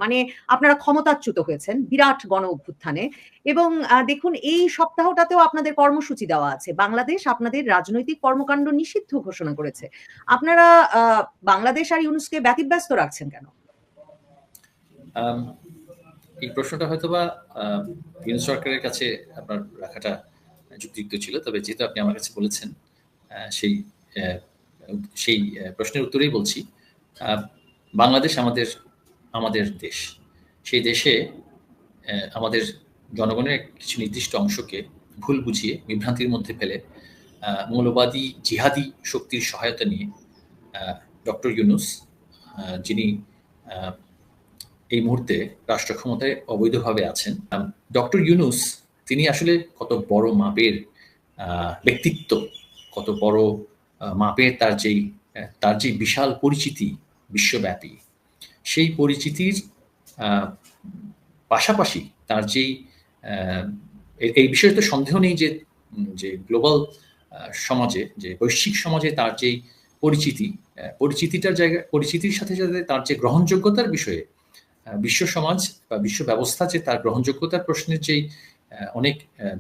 মানে আপনারা ক্ষমতাচ্যুত হয়েছেন বিরাট গণ অভ্যুত্থানে এবং দেখুন এই সপ্তাহটাতেও আপনাদের কর্মসূচি দেওয়া আছে। বাংলাদেশ আপনাদের রাজনৈতিক কর্মকাণ্ড নিষিদ্ধ ঘোষণা করেছে। আপনারা বাংলাদেশ আর ইউনুসকে ব্যতিব্যস্ত রাখছেন কেন? এই প্রশ্নটা হয়তোবা ইউনুস সরকারের কাছে আপনার রাখাটা যুক্তিযুক্ত ছিল, তবে যেহেতু আপনি আমার কাছে বলেছেন সেই সেই প্রশ্নের উত্তরেই বলছি। বাংলাদেশ আমাদের আমাদের দেশ। সেই দেশে আমাদের জনগণের কিছু নির্দিষ্ট অংশকে ভুল বুঝিয়ে বিভ্রান্তির মধ্যে ফেলে মৌলবাদী জিহাদি শক্তির সহায়তা নিয়ে ডক্টর ইউনুস, যিনি এই মুহূর্তে রাষ্ট্র ক্ষমতায় অবৈধভাবে আছেন, ডক্টর ইউনুস তিনি আসলে কত বড় মাপের ব্যক্তিত্ব, কত বড় মাপের তার যে বিশাল পরিচিতি বিশ্বব্যাপী, সেই পরিচিতির পাশাপাশি তার যেই এই বিষয়ে তো সন্দেহ নেই যে গ্লোবাল সমাজে, যে বৈশ্বিক সমাজে তার যেই পরিচিতির সাথে সাথে তার যে গ্রহণযোগ্যতার বিষয়ে বিশ্ব সমাজ বা বিশ্ব ব্যবস্থা যে তার গ্রহণযোগ্যতার প্রশ্নের যেই অনেক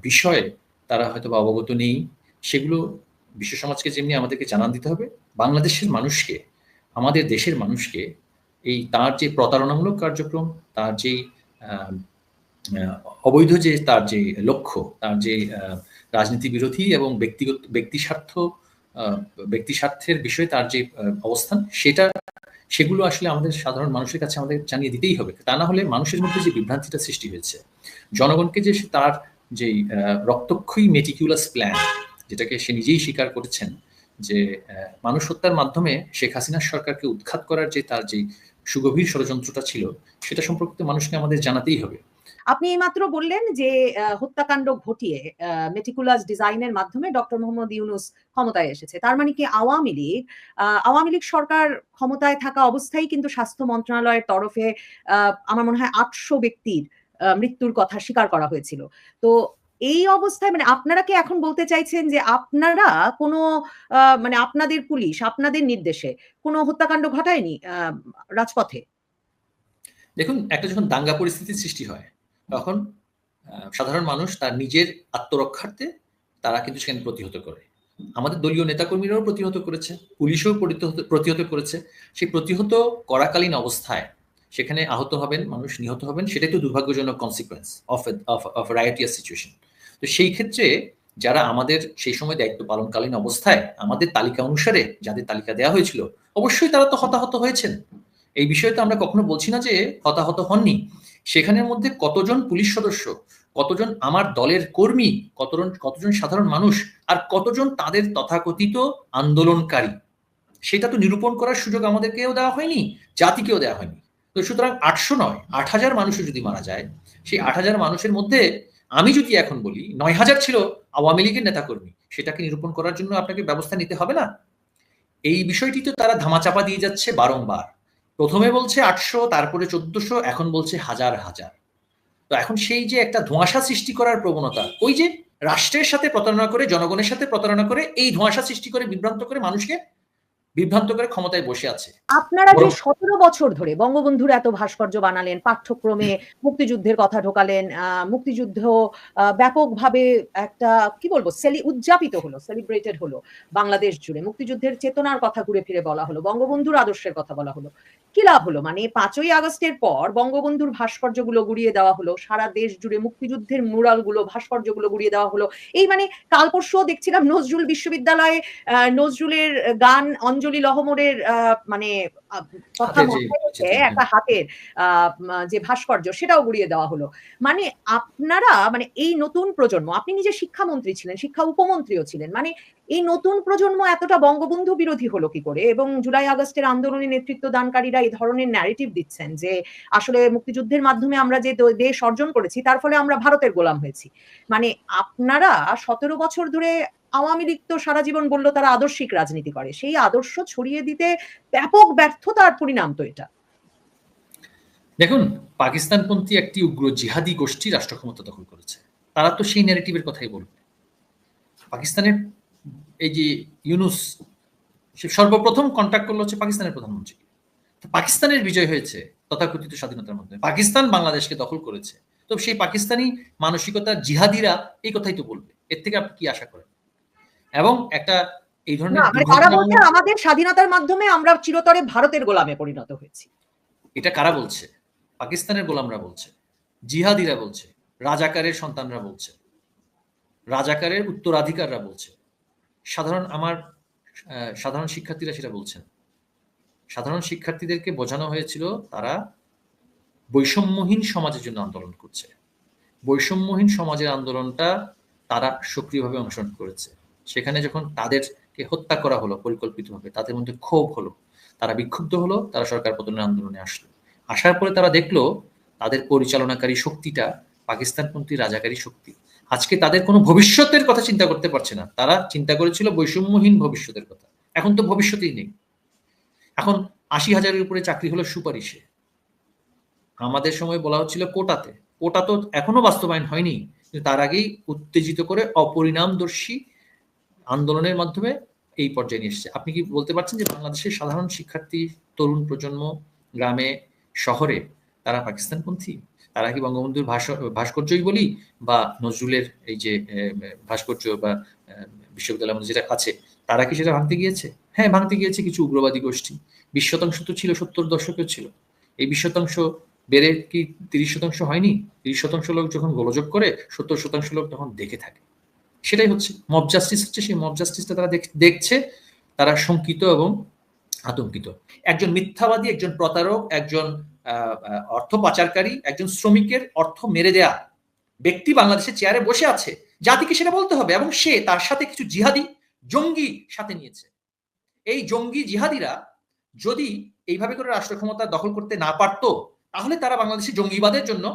বিষয়ে তারা হয়তো বা অবগত নেই, সেগুলো বিশ্ব সমাজকে যেমনি আমাদেরকে জানান দিতে হবে, বাংলাদেশের মানুষকে, আমাদের দেশের মানুষকে এই তার যে প্রতারণামূলক কার্যক্রম, তার যে অবৈধ যে তার যে লক্ষ্য, তার যে রাজনীতি বিরোধী এবং ব্যক্তি স্বার্থের বিষয়ে তার যে অবস্থান, সেগুলো আসলে আমাদের সাধারণ মানুষের কাছে আমাদের জানিয়ে দিতেই হবে। তা না হলে মানুষের মধ্যে যে বিভ্রান্তিটা সৃষ্টি হয়েছে, জনগণকে যে তার যে রক্তক্ষয়ী মেটিকুলাস প্ল্যান, যেটাকে সে নিজেই স্বীকার করেছেন, যে মানুষ হত্যার মাধ্যমে শেখ হাসিনার সরকারকে উৎখাত করার যে তার যে সুগভীর ষড়যন্ত্রটা ছিল, সেটা সম্পর্কে মানুষকে আমাদের জানাতেই হবে। আপনি এইমাত্র বললেন যে হত্যাকাণ্ড ঘটিয়ে মেটিকুলাস ডিজাইনের মাধ্যমে ডক্টর মোহাম্মদ ইউনুস ক্ষমতায় এসেছে। তার মানে কি আওয়ামী লীগ সরকার ক্ষমতায় থাকা অবস্থায় কিন্তু স্বাস্থ্য মন্ত্রণালয়ের তরফে আমার মনে হয় ৮০০ ব্যক্তির মৃত্যুর কথা স্বীকার করা হয়েছিল। তো এই অবস্থায় মানে আপনারা কি এখন বলতে চাইছেন যে আপনারা কোনো মানে আপনাদের পুলিশ আপনাদের নির্দেশে কোনো হত্যাকাণ্ড ঘটায়নি রাজপথে? দেখুন, একটা যখন দাঙ্গা পরিস্থিতির সৃষ্টি হয়, তখন সাধারণ মানুষ তার নিজের আত্মরক্ষার্থে তারা কিন্তু সেখানে প্রতিহত করে। আমাদের দলীয় নেতাকর্মীরাও প্রতিহত করেছে, পুলিশও প্রতিহত করেছে। সেই প্রতিহত করাকালীন অবস্থায় সেখানে আহত হবেন মানুষ, নিহত হবেন, সেটাই তো দুর্ভাগ্যজনক কনসিকুয়েন্স অফ রায়োটিয়াস সিচুয়েশন। তো সেই ক্ষেত্রে যারা আমাদের সেই সময় দায়িত্ব পালনকালীন অবস্থায় আমাদের তালিকা অনুসারে যাদের তালিকা দেওয়া হয়েছিল, অবশ্যই তারা তো হতাহত হয়েছেন। এই বিষয়ে তো আমরা কখনো বলছি না যে হতাহত হননি। সেখানের মধ্যে কতজন পুলিশ সদস্য, কতজন আমার দলের কর্মী, কতজন সাধারণ মানুষ, আর কতজন তাদের তথাকথিত আন্দোলনকারী, সেটা তো নিরূপণ করার সুযোগ আমাদেরকেও দেওয়া হয়নি, জাতিকেও দেওয়া হয়নি। তো সুতরাং ৮০০ নয়, ৮,০০০ মানুষও যদি মারা যায়, সেই ৮,০০০ মানুষের মধ্যে আমি যদি এখন বলি ৯,০০০ ছিল আওয়ামী লীগের নেতাকর্মী, সেটাকে নিরূপণ করার জন্য আপনাকে ব্যবস্থা নিতে হবে না? এই বিষয়টি তো তারা ধামাচাপা দিয়ে যাচ্ছে বারংবার। প্রথমে বলছে ৮০০, তারপরে ১৪০০, এখন বলছে হাজার হাজার। তো এখন সেই যে একটা ধোঁয়াশা সৃষ্টি করার প্রবণতা, ওই যে রাষ্ট্রের সাথে প্রতারণা করে, জনগণের সাথে প্রতারণা করে, এই ধোঁয়াশা সৃষ্টি করে বিভ্রান্ত করে মানুষকে বিভ্রান্ত করে ক্ষমতায় বসে আছে। আপনারা যে ১৭ বছর ধরে বঙ্গবন্ধুর এত ভাস্কর্য বানালেন, পাঠ্যক্রমে মুক্তিযুদ্ধের কথা ঢোকালেন, মুক্তিযুদ্ধ ব্যাপকভাবে একটা কি বলবো উদযাপিত হলো, সেলিব্রেটেড হলো বাংলাদেশ জুড়ে। মুক্তিযুদ্ধের চেতনার কথা ঘুরে ফিরে বলা হলো, বঙ্গবন্ধুর আদর্শের কথা বলা হলো। কি লাভ হলো? মানে ৫ই আগস্টের পর বঙ্গবন্ধুর ভাস্কর্যগুলো গুড়িয়ে দেওয়া হলো, সারা দেশ জুড়ে মুক্তিযুদ্ধের মুরালগুলো, ভাস্কর্যগুলো গুড়িয়ে দেওয়া হলো। এই মানে কাল পরশুও দেখছিলাম নজরুল বিশ্ববিদ্যালয়ে নজরুলের গান অঞ্জলি লহমরের মানে কথা মাথায় রেখে একটা হাতের যে ভাস্কর্য সেটাও গুড়িয়ে দেওয়া হলো। মানে আপনারা মানে এই নতুন প্রজন্ম, আপনি নিজে শিক্ষামন্ত্রী ছিলেন, শিক্ষা উপমন্ত্রীও ছিলেন, মানে এই নতুন প্রজন্ম এতটা বঙ্গবন্ধু বিরোধী হলো কি করে? এবং জুলাই আগস্টের আন্দোলনে নেতৃত্ব দানকারীরা এই ধরনের ন্যারেটিভ দিচ্ছেন যে আসলে মুক্তিযুদ্ধের মাধ্যমে আমরা যে দেশ অর্জন করেছি তার ফলে আমরা ভারতের গোলাম হয়েছি। মানে আপনারা ১৭ বছর ধরে, আওয়ামী লীগ তো সারা জীবন বলল তারা আদর্শিক রাজনীতি করে, সেই আদর্শ ছড়িয়ে দিতে ব্যাপক ব্যর্থতার পরিণাম তো এটা। দেখুন, পাকিস্তানপন্থী একটি উগ্র জিহাদি গোষ্ঠী রাষ্ট্র ক্ষমতা দখল করেছে, তারা তো সেই ন্যারেটিভের কথাই বলবে। পাকিস্তানের এই যে ইউনুস, সে সর্বপ্রথম কন্ট্যাক্ট করলো হচ্ছে পাকিস্তানের প্রধানমন্ত্রী। পাকিস্তানের বিজয় হয়েছে, তথাকথিত স্বাধীনতার মাধ্যমে। পাকিস্তান বাংলাদেশকে দখল করেছে, তো সেই পাকিস্তানি মানসিকতার জিহাদিরা এই কথাই তো বলবে। এর থেকে আপনি কি আশা করেন? এবং একটা এই ধরনের না, মানে তারা দুর্ঘটনা, বলছে আমাদের স্বাধীনতার মাধ্যমে আমরা চিরতরে ভারতের গোলামে পরিণত হয়েছি। এটা কারা বলছে? পাকিস্তানের গোলামরা বলছে, জিহাদিরা বলছে, রাজাকারের সন্তানরা বলছে, রাজাকারের উত্তরাধিকাররা বলছে। সাধারণ শিক্ষার্থীরা সেটা বলছেন। সাধারণ শিক্ষার্থীদেরকে বোঝানো হয়েছিল তারা বৈষম্যহীন সমাজের জন্য আন্দোলন করছে। বৈষম্যহীন সমাজের আন্দোলনটা তারা সক্রিয়ভাবে অংশগ্রহণ করেছে। সেখানে যখন তাদেরকে হত্যা করা হলো পরিকল্পিতভাবে, তাদের মধ্যে ক্ষোভ হলো, তারা বিক্ষুব্ধ হলো, তারা সরকার পতনের আন্দোলনে আসলো। আসার পরে তারা দেখলো তাদের পরিচালনাকারী শক্তিটা পাকিস্তানপন্থী রাজাকারী শক্তি। আজকে তাদের কোনো ভবিষ্যতের কথা চিন্তা করতে পারছে না। তারা চিন্তা করেছিল বৈষম্যহীন ভবিষ্যতের কথা। এখন তো ভবিষ্যতেই নেই। এখন ৮০,০০০-এর উপরে চাকরি হলো সুপারিশে। আমাদের সময় বলা হচ্ছিল কোটাতে। কোটা তো এখনো বাস্তবায়ন হয়নি, কিন্তু তার আগেই উত্তেজিত করে অপরিণামদর্শী আন্দোলনের মাধ্যমে এই পর্যায়ে নিয়ে এসেছে। আপনি কি বলতে পারছেন যে বাংলাদেশের সাধারণ শিক্ষার্থী, তরুণ প্রজন্ম, গ্রামে শহরে তারা পাকিস্তানপন্থী? তারা কি বঙ্গবন্ধুর ভাস্কর্যই বলি বা নজরুলের এই যে ভাস্কর্য বা বিশ্ববিদ্যালয়ের মধ্যে যেটা আছে, তারা কি সেটা ভাঙতে গিয়েছে? হ্যাঁ, ভাঙতে গিয়েছে কিছু উগ্রবাদী গোষ্ঠী। ২০% তো ছিল, ৭০ দশকেও ছিল। এই ২০% বেড়ে কি ৩০% হয়নি? ৩০% লোক যখন গোলযোগ করে, ৭০% লোক তখন দেখে থাকে। সেটাই হচ্ছে মব জাস্টিস। হচ্ছে সেই মব জাস্টিসটা তারা দেখছে, তারা শঙ্কিত এবং আতঙ্কিত। একজন মিথ্যাবাদী, একজন প্রতারক, একজন অর্থ পাচারকারী, একজন শ্রমিকের অর্থ মেরে দেয়া ব্যক্তি বাংলাদেশের চেয়ারে বসে আছে, জাতিকে সেটা বলতে হবে। এবং সে তার সাথে কিছু জিহাদি জঙ্গি সাথে নিয়েছে। এই জঙ্গি জিহাদিরা যদি এইভাবে করে রাষ্ট্র ক্ষমতা দখল করতে না পারতো, তাহলে তারা বাংলাদেশের জঙ্গিবাদের জন্য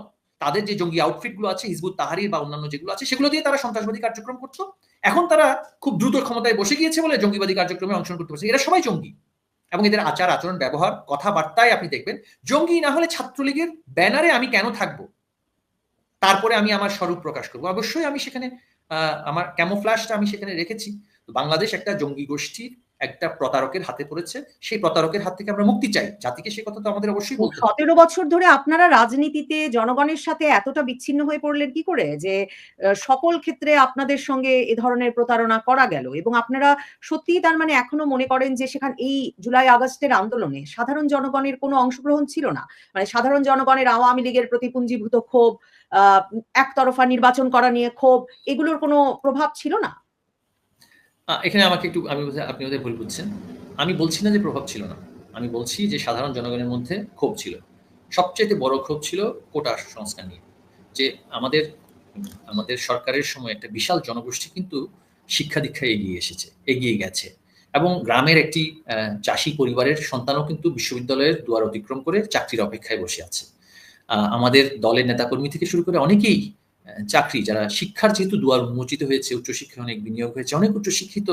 তাদের যে জঙ্গি আউটফিট গুলো আছে, হিজবুত তাহরির বা অন্যান্য যেগুলো আছে, সেগুলো দিয়ে তারা সন্ত্রাসবাদী কার্যক্রম করতো। এখন তারা খুব দ্রুত ক্ষমতায় বসে গিয়েছে বলে জঙ্গিবাদী কার্যক্রমে অংশগ্রহণ করতে পারছে। এরা সবাই জঙ্গি। এবং এদের আচার আচরণ, ব্যবহার, কথাবার্তায় আপনি দেখবেন জঙ্গি না হলে ছাত্রলীগের ব্যানারে আমি কেন থাকবো, তারপরে আমি আমার স্বরূপ প্রকাশ করবো। অবশ্যই আমি সেখানে আমার ক্যামোফ্ল্যাশটা আমি সেখানে রেখেছি। বাংলাদেশ একটা জঙ্গি গোষ্ঠীর, একটা প্রতারকের হাতে পড়েছে। সেই প্রতারকের হাত থেকে আমরা মুক্তি চাই। জাতিকে সে কথা তো আমাদের অবশ্যই বলতে হবে। ১৭ বছর ধরে আপনারা রাজনীতিতে জনগণের সাথে এতটা বিচ্ছিন্ন হয়ে পড়লেন কি করে? যে সকল ক্ষেত্রে আপনাদের সঙ্গে এ ধরনের প্রতারণা করা গেল এবং আপনারা সত্যিই তার মানে এখনো মনে করেন যে এই জুলাই আগস্টের আন্দোলনে সাধারণ জনগণের কোনো অংশগ্রহণ ছিল না? মানে সাধারণ জনগণের আওয়ামী লীগের প্রতি পুঞ্জীভূত ক্ষোভ, আ একতরফা নির্বাচন করা নিয়ে ক্ষোভ, এগুলোর কোনো প্রভাব ছিল না? এখানে আমাকে একটু, আপনি বোধহয় ভুল বুঝছেন। আমি বলছি না যে প্রভাব ছিল না। আমি বলছি যে সাধারণ জনগণের মধ্যে ক্ষোভ ছিল। সবচাইতে বড় ক্ষোভ ছিল কোটা সংস্কার নিয়ে। যে আমাদের আমাদের সরকারের সময় একটা বিশাল জনগোষ্ঠী কিন্তু শিক্ষা দীক্ষায় এগিয়ে গেছে। এবং গ্রামের একটি চাষী পরিবারের সন্তানও কিন্তু বিশ্ববিদ্যালয়ের দুয়ার অতিক্রম করে চাকরির অপেক্ষায় বসে আছে। আমাদের দলের নেতাকর্মী থেকে শুরু করে অনেকেই চাকরি, যারা শিক্ষার যেহেতু দুয়ার উন্মোচিত হয়েছে, উচ্চশিক্ষায় অনেক বিনিয়োগ হয়েছে, অনেক উচ্চশিক্ষিত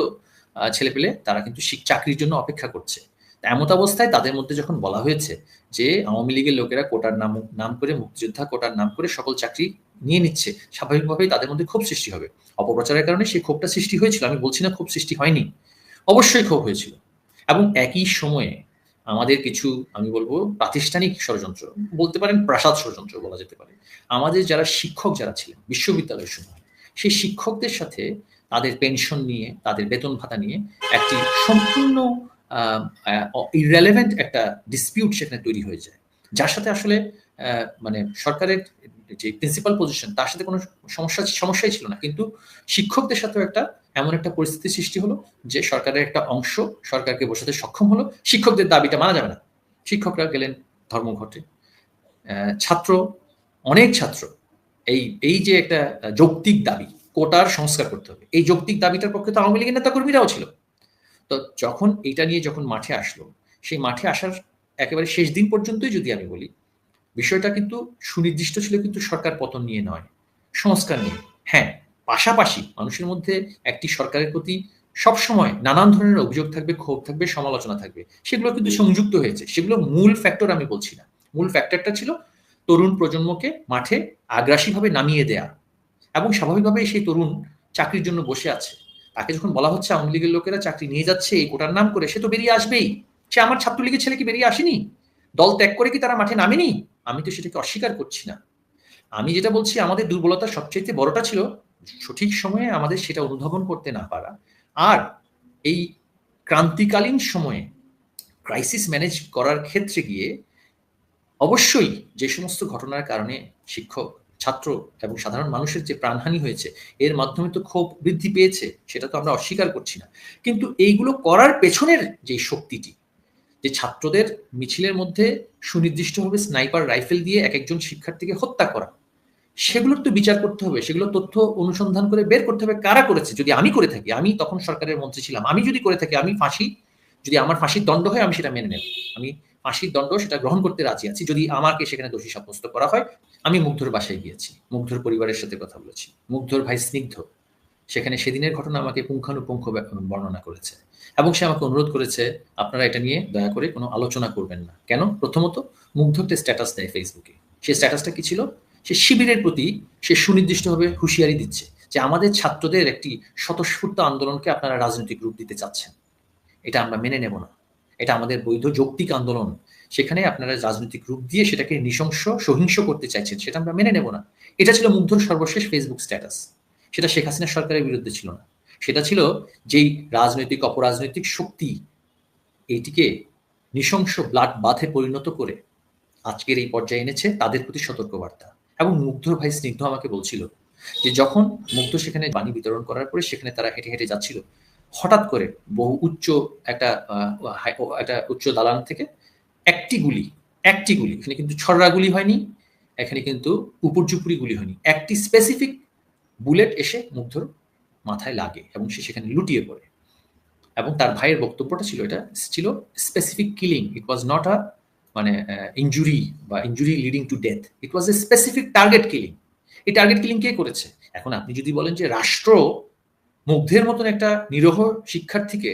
ছেলেপেলে তারা কিন্তু চাকরির জন্য অপেক্ষা করছে। এমত অবস্থায় তাদের মধ্যে যখন বলা হয়েছে যে আওয়ামী লীগের লোকেরা কোটার নাম করে, মুক্তিযোদ্ধা কোটার নাম করে সকল চাকরি নিয়ে নিচ্ছে, স্বাভাবিকভাবেই তাদের মধ্যে ক্ষোভ সৃষ্টি হবে। অপপ্রচারের কারণে সেই ক্ষোভটা সৃষ্টি হয়েছিল, আমি বলছি না ক্ষোভ সৃষ্টি হয়নি, অবশ্যই ক্ষোভ হয়েছিল। এবং একই সময়ে আমাদের কিছু, আমি বলবো প্রাতিষ্ঠানিক ষড়যন্ত্র, বলতে পারেন প্রাসাদ ষড়যন্ত্র বলা যেতে পারে। আমাদের যারা শিক্ষক যারা ছিলেন বিশ্ববিদ্যালয়ের সময়, সেই শিক্ষকদের সাথে তাদের পেনশন নিয়ে, তাদের বেতন ভাতা নিয়ে একটি সম্পূর্ণ ইররেলেভেন্ট একটা ডিসপিউট সেখানে তৈরি হয়ে যায়, যার সাথে আসলে মানে সরকারের যে প্রিন্সিপাল পজিশন তার সাথে কোনো সমস্যাই ছিল না, কিন্তু শিক্ষকদের সাথেও এমন একটা পরিস্থিতি সৃষ্টি হলো যে সরকারের একটা অংশ সরকারকে বসাতে সক্ষম হলো। শিক্ষকদের দাবিটা মানা যাবে না, শিক্ষকরা গেলেন ধর্মঘটে। অনেক ছাত্র এই যে একটা যৌক্তিক দাবি, কোটার সংস্কার করতে হবে, এই যৌক্তিক দাবিটার পক্ষে তো আওয়ামী লীগের নেতাকর্মীরাও ছিল। তো যখন এটা নিয়ে মাঠে আসলো, সেই মাঠে আসার একেবারে শেষ দিন পর্যন্তই যদি আমি বলি, বিষয়টা কিন্তু সুনির্দিষ্ট ছিল, কিন্তু সরকার পতন নিয়ে নয়, সংস্কার নিয়ে। হ্যাঁ, পাশাপাশি মানুষের মধ্যে একটি সরকারের প্রতি সবসময় নানান ধরনের অভিযোগ থাকবে, ক্ষোভ থাকবে, সমালোচনা থাকবে, সেগুলো কিন্তু সংযুক্ত হয়েছে। সেগুলো মূল ফ্যাক্টর আমি বলছি না। মূল ফ্যাক্টরটা ছিল তরুণ প্রজন্মকে মাঠে আগ্রাসীভাবে নামিয়ে দেয়া। এবং স্বাভাবিকভাবে সেই তরুণ চাকরির জন্য বসে আছে, তাকে যখন বলা হচ্ছে আওয়ামী লীগের লোকেরা চাকরি নিয়ে যাচ্ছে এই কোটার নাম করে, সে তো বেরিয়ে আসবেই। সে আমার ছাত্রলীগের ছেলে কি বেরিয়ে আসেনি? দল ত্যাগ করে কি তারা মাঠে নামেনি? আমি তো সেটাকে অস্বীকার করছি না। আমি যেটা বলছি, আমাদের দুর্বলতা সবচেয়ে বড়টা ছিল সঠিক সময়ে আমাদের সেটা অনুধাবন করতে না পারা। আর এই ক্রান্তিকালীন সময়ে ক্রাইসিস ম্যানেজ করার ক্ষেত্রে গিয়ে অবশ্যই যে সমস্ত ঘটনার কারণে শিক্ষক, ছাত্র এবং সাধারণ মানুষের যে প্রাণহানি হয়েছে, এর মাধ্যমে তো ক্ষোভ বৃদ্ধি পেয়েছে, সেটা তো আমরা অস্বীকার করছি না। কিন্তু এইগুলো করার পেছনের যে শক্তিটি, যে ছাত্রদের মিছিলের মধ্যে সুনির্দিষ্টভাবে স্নাইপার রাইফেল দিয়ে একজন শিক্ষার্থীকে হত্যা করা, সেগুলোর তো বিচার করতে হবে, সেগুলো তথ্য অনুসন্ধান করে বের করতে হবে কারা করেছে। যদি আমি করে থাকি, আমি তখন সরকারের মন্ত্রী ছিলাম, আমি যদি করে থাকি, আমি ফাঁসি, যদি আমার ফাঁসির দণ্ড হয় আমি সেটা মেনে নেব, আমি ফাঁসির দণ্ড সেটা গ্রহণ করতে রাজি আছি যদি আমাকে সেখানে দোষী সাব্যস্ত করা হয়। আমি মুগ্ধর বাসায় গিয়েছি, মুগ্ধর পরিবারের সাথে কথা বলেছি, মুগ্ধর ভাই স্নিগ্ধ সেখানে সেদিনের ঘটনা আমাকে পুঙ্খানুপুঙ্খ বর্ণনা করেছে এবং সে আমাকে অনুরোধ করেছে আপনারা এটা নিয়ে দয়া করে কোনো আলোচনা করবেন না। কেন? প্রথমত মুগ্ধ একটা স্ট্যাটাস দেয় ফেসবুকে, সেই স্ট্যাটাসটা কি ছিল? সে শিবিরের প্রতি সে সুনির্দিষ্টভাবে হুঁশিয়ারি দিচ্ছে যে আমাদের ছাত্রদের একটি স্বতঃস্ফূর্ত আন্দোলনকে আপনারা রাজনৈতিক রূপ দিতে চাচ্ছেন, এটা আমরা মেনে নেব না, এটা আমাদের বৈধ যৌক্তিক আন্দোলন, সেখানে আপনারা রাজনৈতিক রূপ দিয়ে সেটাকে নৃশংস সহিংস করতে চাইছেন, সেটা আমরা মেনে নেব না। এটা ছিল মুগ্ধর সর্বশেষ ফেসবুক স্ট্যাটাস। সেটা শেখ হাসিনা সরকারের বিরুদ্ধে ছিল না, সেটা ছিল যেই রাজনৈতিক অপরাজনৈতিক শক্তি এইটিকে নৃশংস ব্লাড বাথে পরিণত করে আজকের এই পর্যায়ে এনেছে, তাদের প্রতি সতর্কবার্তা। এবং মুগ্ধর ভাই স্নিগ্ধ আমাকে বলছিল যে যখন মুগ্ধ সেখানে বাণী বিতরণ করার পরে সেখানে তারা হেঁটে হেঁটে যাচ্ছিল, হঠাৎ করে বহু উচ্চ একটা একটা উচ্চ দালান থেকে একটি গুলি, এখানে কিন্তু ছড়রা গুলি হয়নি, এখানে কিন্তু উপর্যুপুরি গুলি হয়নি, একটি স্পেসিফিক বুলেট এসে মুগ্ধর মাথায় লাগে এবং সে সেখানে লুটিয়ে পড়ে। এবং তার ভাইয়ের বক্তব্যটা ছিল, এটা ছিল specific killing, it was not a মানে ইনজুরি বা injury leading to death, it was a specific target killing. এই টার্গেট কিলিং কে করেছে? এখন আপনি যদি বলেন যে রাষ্ট্র মুগ্ধের মতন একটা নিরহ শিক্ষার্থীকে,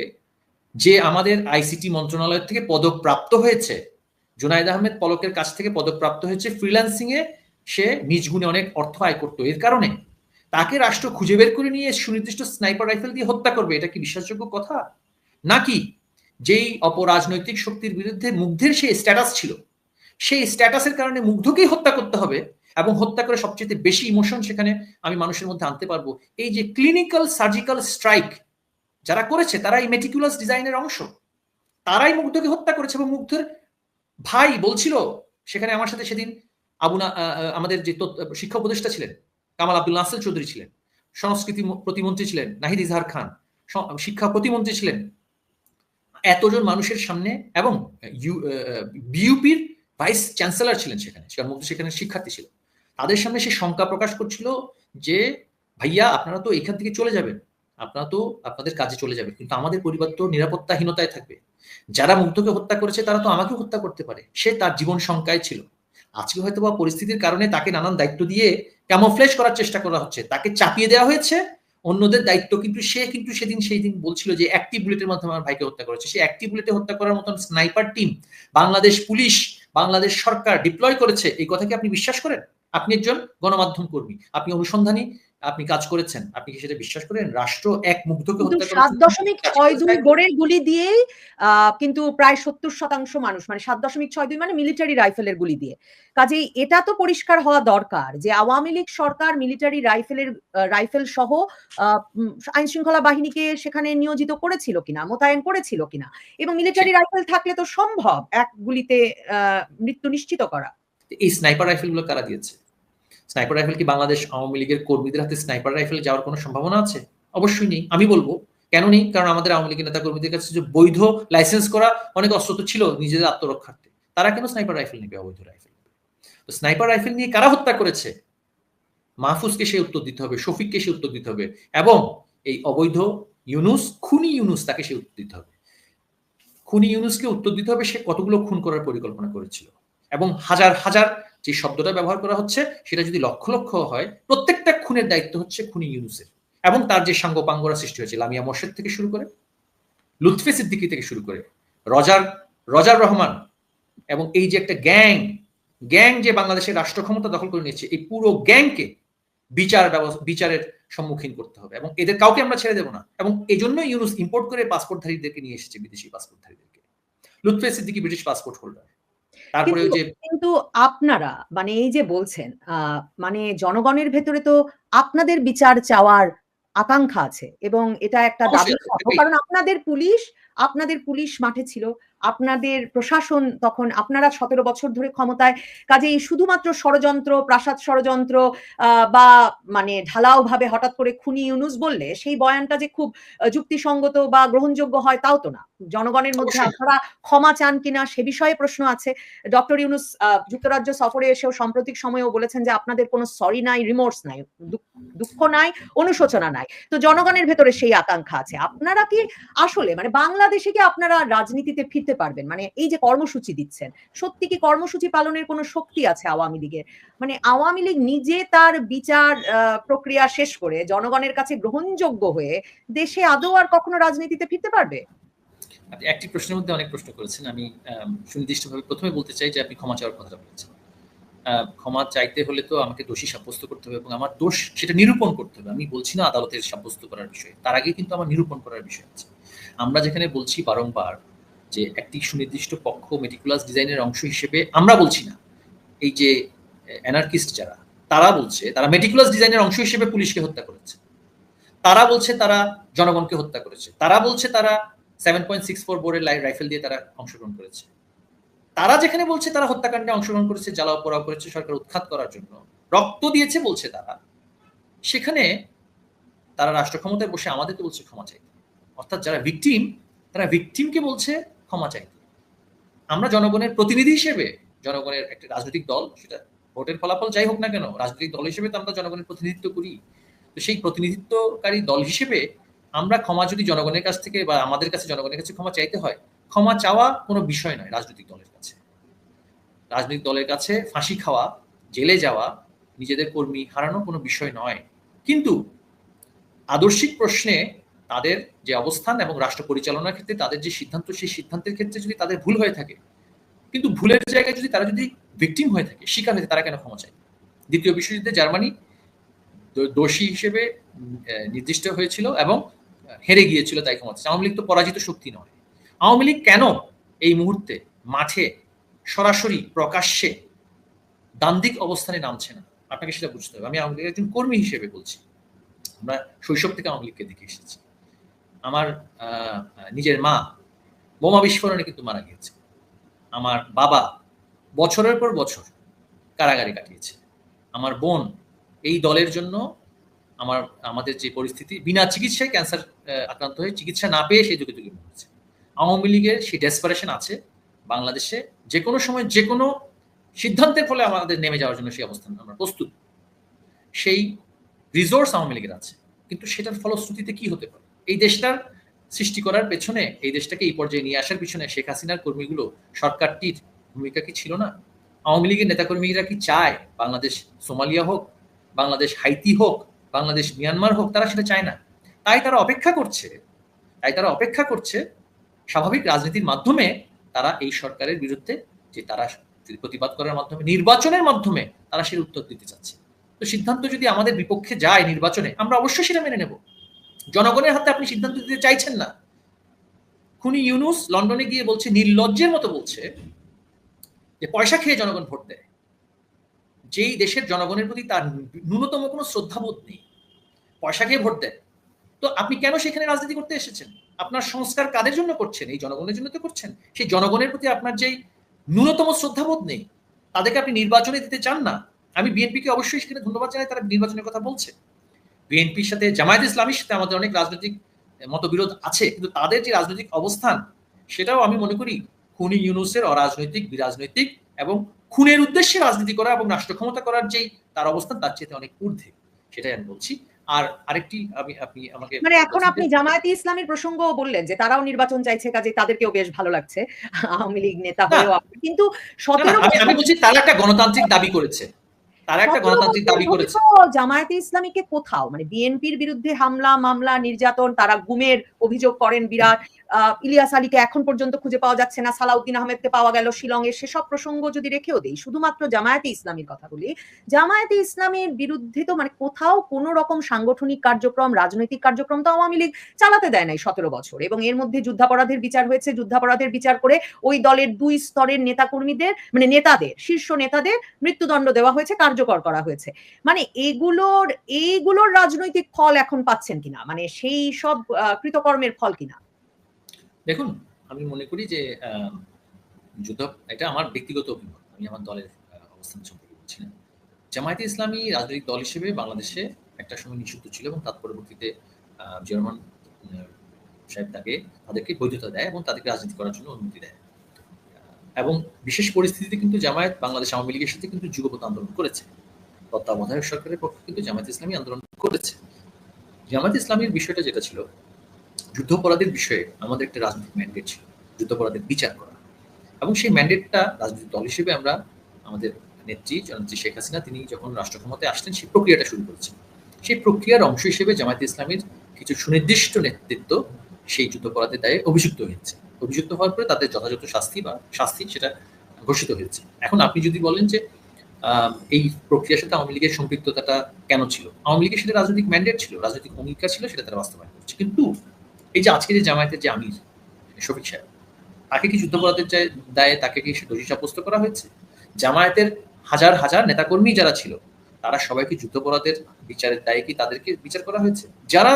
যে আমাদের আইসিটি মন্ত্রণালয় থেকে পদকপ্রাপ্ত হয়েছে, জুনায়েদ আহমেদ পলকের কাছ থেকে পদকপ্রাপ্ত হয়েছে ফ্রিল্যান্সিং এ, সে নিজ গুণে অনেক অর্থ আয় করতো, এর কারণে তাকে রাষ্ট্র খুঁজে বের করে নিয়ে সুনির্দিষ্ট স্নাইপার রাইফেল দিয়ে হত্যা করবে, এটা কি বিশ্বাসযোগ্য কথা? নাকি যেই অপরাজনৈতিক শক্তির বিরুদ্ধে মুগ্ধের সেই স্ট্যাটাস ছিল, সেই স্ট্যাটাসের কারণে মুগ্ধকেই হত্যা করতে হবে এবং হত্যা করে সবচেয়ে বেশি ইমোশন সেখানে আমি মানুষের মধ্যে আনতে পারবো? এই যে ক্লিনিক্যাল সার্জিক্যাল স্ট্রাইক যারা করেছে, তারা এই মেটিকুলাস ডিজাইনের অংশ, তারাই মুগ্ধকে হত্যা করেছে। এবং মুগ্ধের ভাই বলছিল সেখানে আমার সাথে সেদিন আমাদের যে শিক্ষা উপদেষ্টা ছিলেন কামাল আব্দুল নাসির চৌধুরী ছিলেন, সংস্কৃতি প্রতিমন্ত্রী ছিলেন নাহিদ ইজহার খান, শিক্ষা প্রতিমন্ত্রী ছিলেন, এতজন মানুষের সামনে, এবং বিইউপির ভাইস চ্যান্সেলর ছিলেন সেখানে, সেখানে শিক্ষার্থী ছিল, তাদের সামনে সে শঙ্কা প্রকাশ করছিল যে ভাইয়া আপনারা তো এখান থেকে চলে যাবেন, আপনারা তো আপনাদের কাজে চলে যাবেন, কিন্তু আমাদের পরিবার তো নিরাপত্তাহীনতায় থাকবে, যারা মুগ্ধকে হত্যা করেছে তারা তো আমাকেও হত্যা করতে পারে। সে তার জীবন শঙ্কায় ছিল। আজকে হয়তো বা পরিস্থিতির কারণে তাকে নানান দায়িত্ব দিয়ে ক্যামোফ্লেজ করার চেষ্টা করা হচ্ছে, তাকে চাপিয়ে দেওয়া হয়েছে অন্যদের দায়িত্ব, কিন্তু সে কিন্তু সেই দিন বলছিল যে একটি বুলেটের মাধ্যমে আমার ভাইকে হত্যা করেছে। সে একটি বুলেটে হত্যা করার মতন sniper team Bangladesh police, Bangladesh সরকার ডিপ্লয় করেছে, এই কথা কি আপনি বিশ্বাস করেন? আপনি একজন গণমাধ্যম কর্মী, আপনি অনুসন্ধানী, আপনি কাজ করেছেন, আপনি কি সেটা বিশ্বাস করেন? রাষ্ট্র এক মুগ্ধকে হত্যা করেছে 7.62 বোরের গুলি দিয়েই কিন্তু প্রায় 70% মানুষ, মানে 7.62 মানে মিলিটারি রাইফেলের গুলি দিয়ে। কাজেই এটা তো পরিষ্কার হওয়া দরকার যে আওয়ামী লীগ সরকার মিলিটারি রাইফেল সহ আইন শৃঙ্খলা বাহিনীকে সেখানে নিয়োজিত করেছিল কিনা, মোতায়েন করেছিল কিনা, এবং মিলিটারি রাইফেল থাকলে তো সম্ভব এক গুলিতে মৃত্যু নিশ্চিত করা। এই স্নাইপার রাইফেল গুলো কারা দিয়েছে? স্নাইপার রাইফেল কি বাংলাদেশ আওয়ামী লীগের কর্মীদের হাতে স্নাইপার রাইফেল যাওয়ার কোনো সম্ভাবনা আছে? অবশ্যই নেই। আমি বলবো কেন নেই, কারণ আমাদের আওয়ামী লীগের নেতা কর্মীদের কাছে যে বৈধ লাইসেন্স করা অনেক অস্ত্র তো ছিল নিজেদের আত্মরক্ষার্থে, তারা কেন স্নাইপার রাইফেল নেবে? অবৈধ রাইফেল। তো স্নাইপার রাইফেল নিয়ে কারা হত্যা করেছে? মাহফুজকে সে উত্তর দিতে হবে, শফিককে সে উত্তর দিতে হবে, এবং এই অবৈধ ইউনুস, খুনি ইউনুস, তাকে সে উত্তর দিতে হবে। খুনি ইউনুসকে উত্তর দিতে হবে সে কতগুলো খুন করার পরিকল্পনা করেছিল, এবং হাজার হাজার যে শব্দটা ব্যবহার করা হচ্ছে সেটা যদি লক্ষ লক্ষ হয়, প্রত্যেকটা খুনের দায়িত্ব হচ্ছে খুনি ইউনুসের, এবং তার যে সাঙ্গপাঙ্গরা সৃষ্টি হয়েছে লামিয়া মোর্শেদ থেকে শুরু করে, লুৎফে সিদ্দিকী থেকে শুরু করে, রজার রহমান, এবং এই যে একটা গ্যাং যে বাংলাদেশের রাষ্ট্র ক্ষমতা দখল করে নিয়েছে, এই পুরো গ্যাংকে বিচারের সম্মুখীন করতে হবে, এবং এদের কাউকে আমরা ছেড়ে দেবো না। এবং এই জন্য ইউনুস ইম্পোর্ট করে পাসপোর্টধারীদেরকে নিয়ে এসেছে, বিদেশি পাসপোর্টধারীদেরকে। Lutfe Siddiqui British passport holder, তারপরে ওই যে কিন্তু আপনারা মানে এই যে বলছেন, মানে জনগণের ভেতরে তো আপনাদের বিচার চাওয়ার আকাঙ্ক্ষা আছে এবং এটা একটা অবশ্যই দাবি আছে, করাও। সেটাই। কারণ আপনাদের পুলিশ মাঠে ছিল। আপনাদের প্রশাসন তখন আপনারা ১৭ বছর ধরে ক্ষমতায়। কাজেই শুধুমাত্র ষড়যন্ত্র, প্রাসাদ ষড়যন্ত্র বা মানে ঢালাওভাবে হঠাৎ করে খুনি ইউনূস বললে সেই বয়ানটা যে খুব যুক্তিসঙ্গত বা গ্রহণযোগ্য হয় তাও তো না। জনগণের মধ্যে অবশ্যই না। আপনারা ক্ষমা চান কিনা সে বিষয়ে প্রশ্ন আছে। ডক্টর ইউনূস যুক্তরাজ্য সফরে এসেও সাম্প্রতিক সময়েও বলেছেন যে আপনাদের কোনো সরি নাই, রিমোর্স নাই, দুঃখ নাই, অনুশোচনা নাই। তো জনগণের ভেতরে সেই আকাঙ্ক্ষা আছে। আপনারা কি আসলে মানে বাংলাদেশে কি আপনারা রাজনীতিতে ফিরতে পারবেন? মানে এই যে কর্মসূচি দিচ্ছেন, সত্যি কি কর্মসূচি পালনের কোনো শক্তি আছে আওয়ামী লীগের? মানে আওয়ামী লীগ নিজে তার বিচার প্রক্রিয়া শেষ করে জনগণের কাছে গ্রহণযোগ্য হয়ে দেশে আদৌ আর কখনো রাজনীতিতে ফিরতে পারবে? আপনি একটি প্রশ্নের মধ্যে অনেক প্রশ্ন করেছেন। আমি সুনির্দিষ্টভাবে ১ম এ বলতে চাই যে আপনি ক্ষমা চাওয়ার কথাটা বলেছেন। ক্ষমা চাইতে হলে তো আমাকে দোষী সাব্যস্ত করতে হবে এবং আমার দোষ সেটা নিরূপণ করতে হবে। আমি বলছি না আদালতের সাব্যস্ত করার বিষয়। তার আগে কিন্তু আমার নিরূপণ করার বিষয় আছে। আমরা যেখানে বলছি বারংবার যে একটি সুনির্দিষ্ট পক্ষ মেটিকুলাস ডিজাইনের অংশ হিসেবে আমরা বলছি না। এই যে অ্যানার্কিস্ট যারা তারা বলছে তারা মেটিকুলাস ডিজাইনের অংশ হিসেবে পুলিশকে হত্যা করেছে। তারা বলছে তারা জনগণকে হত্যা করেছে। তারা বলছে তারা 7.64 বোরের রাইফেল দিয়ে তারা অংশগ্রহণ করেছে। তারা যেখানে বলছে তারা হত্যাকাণ্ডে অংশগ্রহণ করেছে, জ্বালাও পোড়াও করেছে সরকার উৎখাত করার জন্য, রক্ত দিয়েছে বলছে তারা, সেখানে তারা রাষ্ট্র ক্ষমতায় বসে আমাদেরকে বলছে ক্ষমা চাইতে। অর্থাৎ যারা ভিকটিম তারা ভিকটিমকে বলছে ক্ষমা চাইতে। আমরা জনগণের প্রতিনিধি হিসেবে জনগণের একটা রাজনৈতিক দল, সেটা ভোটের ফলাফল যাই হোক না কেন, রাজনৈতিক দল হিসেবে তো আমরা জনগণের প্রতিনিধিত্ব করি। তো সেই প্রতিনিধিত্বকারী দল হিসেবে আমরা ক্ষমা যদি জনগণের কাছ থেকে বা আমাদের কাছে জনগণের কাছে ক্ষমা চাইতে হয়, ক্ষমা চাওয়া কোনো বিষয় নয় রাজনৈতিক দলের কাছে। রাজনৈতিক দলের কাছে ফাঁসি খাওয়া, জেলে যাওয়া, নিজেদের কর্মী হারানো কোনো বিষয় নয়। কিন্তু আদর্শিক প্রশ্নে তাদের যে অবস্থান এবং রাষ্ট্র পরিচালনার ক্ষেত্রে তাদের যে সিদ্ধান্ত, সেই সিদ্ধান্তের ক্ষেত্রে যদি তাদের ভুল হয়ে থাকে, কিন্তু ভুলের জায়গায় যদি তারা যদি ভিকটিম হয়ে থাকে, শিকার হয়ে থাকে, তারা কেন ক্ষমা চায়? দ্বিতীয় বিশ্বযুদ্ধে জার্মানি দোষী হিসেবে নির্দিষ্ট হয়েছিল এবং হেরে গিয়েছিল, তাই ক্ষমা চায়। আওয়ামী লীগ তো পরাজিত শক্তি নয়। আওয়ামী লীগ কেন এই মুহূর্তে মাঠে সরাসরি প্রকাশ্যে দ্বান্দ্বিক অবস্থানে নামছে না? আপনাকে সেটা বুঝতে হবে। আমি আওয়ামী লীগের একজন কর্মী হিসেবে বলছি। আমরা শৈশব থেকে আওয়ামী লীগকে দেখে এসেছি। আমার নিজের মা বোমা বিস্ফোরণে কিন্তু মারা গিয়েছে। আমার বাবা বছরের পর বছর কারাগারে কাটিয়েছে। আমার বোন এই দলের জন্য আমাদের যে পরিস্থিতি, বিনা চিকিৎসায় ক্যান্সার আক্রান্ত হয়ে চিকিৎসা না পেয়ে সেই যুগে যুগে মরেছে। আওয়ামী লীগের সেই ডেসপারেশন আছে বাংলাদেশে, যে কোনো সময় যে কোনো সিদ্ধান্তের ফলে আমাদের নেমে যাওয়ার জন্য সেই অবস্থান আমরা প্রস্তুত। সেই রিসোর্স আওয়ামী লীগের আছে, কিন্তু সেটার ফলশ্রুতিতে কি হতে পারে? এই দেশটার সৃষ্টি করার পেছনে, এই দেশটাকে এই পর্যায়ে নিয়ে আসার পিছনে শেখ হাসিনার কর্মীগুলো, সরকারটির ভূমিকা কি ছিল না? আওয়ামী লীগের নেতাকর্মীরা কি চায় বাংলাদেশ সোমালিয়া হোক, বাংলাদেশ হাইতি হোক, বাংলাদেশ মিয়ানমার হোক? তারা সেটা চায় না। তাই তারা অপেক্ষা করছে স্বাভাবিক রাজনীতির মাধ্যমে তারা এই সরকারের বিরুদ্ধে যে তারা প্রতিবাদ করার মাধ্যমে, নির্বাচনের মাধ্যমে তারা সেটা উত্তর দিতে চাচ্ছে। তো সিদ্ধান্ত যদি আমাদের বিপক্ষে যায় নির্বাচনে, আমরা অবশ্যই সেটা মেনে নেব। জনগণের হাতে আপনি সিদ্ধান্ত দিতে চাইছেন না। খুনি ইউনূস লন্ডনে গিয়ে বলছে, নির্লজ্জের মতো বলছে যে পয়সা খেয়ে জনগণ ভোট দেয়। যেই দেশের জনগণের প্রতি তার ন্যূনতম কোনো শ্রদ্ধাবোধ নেই, পয়সা খেয়ে ভোট দেয়। তো আপনি কেন সেখানে রাজনীতি করতে এসেছেন? আপনার সংস্কার কাদের জন্য করছেন? এই জনগণের জন্য তো করছেন। সেই জনগণের প্রতি আপনার যেই ন্যূনতম শ্রদ্ধাবোধ নেই, তাদেরকে আপনি নির্বাচনে দিতে চান না। আমি বিএনপিকে অবশ্যই সেখানে ধন্যবাদ জানাই, তারা নির্বাচনের কথা বলছে। বিএনপির সাথে জামায়াত ইসলামীর সাথে আমাদের অনেক রাজনৈতিক মতবিরোধ আছে, কিন্তু তাদের যে রাজনৈতিক অবস্থান, সেটাও আমি মনে করি খুনি ইউনূসের অরাজনৈতিক, বিরাজনৈতিক এবং খুনের উদ্দেশ্যে রাজনীতি করা এবং রাষ্ট্র ক্ষমতা করার যেই তার অবস্থান, তার চেয়ে অনেক ঊর্ধ্বে। সেটাই আমি বলছি। আর আরেকটি আপনি আমাকে মানে এখন আপনি জামায়াতে ইসলামীর প্রসঙ্গও বললেন যে তারাও নির্বাচন চাইছে, কাজে তাদেরকেও বেশ ভালো লাগছে আওয়ামী লীগ নেতা না, হয়েও। কিন্তু না, না, ১৭ আমি বছর বলছি তারা একটা গণতান্ত্রিক দাবি করেছে। তারা একটা ১৭ গণতান্ত্রিক বছর দাবি ধরে করেছে। তো জামায়াতে ইসলামীকে কোথাও মানে বিএনপির বিরুদ্ধে হামলা মামলা নির্যাতন, তারা গুমের অভিযোগ করেন বিরাট, ইলিয়াস আলীকে এখন পর্যন্ত খুঁজে পাওয়া যাচ্ছে না, সালাউদ্দিন আহমেদকে পাওয়া গেল শিলংয়ে, সেসব প্রসঙ্গ যদি রেখেও দেই, শুধুমাত্র জামায়াতে ইসলামীর কথা বলি, জামায়াতে ইসলামীর বিরুদ্ধে তো মানে কোথাও কোনো রকম সাংগঠনিক কার্যক্রম, রাজনৈতিক কার্যক্রম তো আওয়ামী লীগ চালাতে দেয় নাই 17 বছর, এবং এর মধ্যে যুদ্ধাপরাধের বিচার হয়েছে, যুদ্ধাপরাধের বিচার করে ওই দলের 2 স্তরের নেতাকর্মীদের, মানে নেতাদের, শীর্ষ নেতাদের মৃত্যুদণ্ড দেওয়া হয়েছে, কার্যকর করা হয়েছে। মানে এইগুলোর রাজনৈতিক ফল এখন পাচ্ছেন কিনা, মানে সেই সব কৃতকর্মের ফল কিনা? দেখুন, আমি মনে করি যে যুদ্ধ, এটা আমার ব্যক্তিগত অভিমত, আমি আমার দলের অবস্থান সম্পর্কে বলছি না। জামায়াতে ইসলামী রাজনৈতিক দল হিসেবে বাংলাদেশে একটা সময় নিষিদ্ধ ছিল, এবং তার পরবর্তীতে জিয়া রহমান সাহেব তাদেরকে বৈধতা দেয় এবং তাদেরকে রাজনীতি করার জন্য অনুমতি দেয়। এবং বিশেষ পরিস্থিতিতে কিন্তু জামায়াত বাংলাদেশ আওয়ামী লীগের সাথে কিন্তু যুগপৎ আন্দোলন করেছে, তত্ত্বাবধায়ক সরকারের পক্ষে কিন্তু জামায়াত ইসলামী আন্দোলন করেছে। জামায়াত ইসলামীর বিষয়টা যেটা ছিল, যুদ্ধাপরাধের বিষয়ে আমাদের একটা রাজনৈতিক ম্যান্ডেট ছিল, যুদ্ধাপরাধের বিচার করা, এবং সেই ম্যান্ডেটটা রাজনৈতিক দল হিসেবে আমরা আমাদের নেত্রী জননেত্রী শেখ হাসিনা তিনি যখন রাষ্ট্র ক্ষমতায় আসতেন সেই প্রক্রিয়াটা শুরু করেছেন। সেই প্রক্রিয়ার অংশ হিসেবে জামায়াতে ইসলামীর কিছু সুনির্দিষ্ট নেতৃত্ব সেই যুদ্ধাপরাধের দায়ে অভিযুক্ত হয়েছে। অভিযুক্ত হওয়ার পরে তাদের যথাযথ শাস্তি সেটা ঘোষিত হয়েছে। এখন আপনি যদি বলেন যে এই প্রক্রিয়ার সাথে আওয়ামী লীগের সম্পৃক্ততাটা কেন ছিল, আওয়ামী লীগের সাথে রাজনৈতিক ম্যান্ডেট ছিল, রাজনৈতিক অঙ্গীকার ছিল, সেটা তারা বাস্তবায়ন করছে। কিন্তু এই যে আজকে যে জামায়াতের যে আমির শফিক সাহেব, তাকে কি যুদ্ধাপরাধের দায়ে তাকে কি দোষী সাব্যস্ত করা হয়েছে? জামায়াতের হাজার হাজার নেতাকর্মী যারা ছিল তারা সবাইকে যুদ্ধাপরাধের বিচারের দায়ে কি তাদেরকে বিচার করা হয়েছে? যারা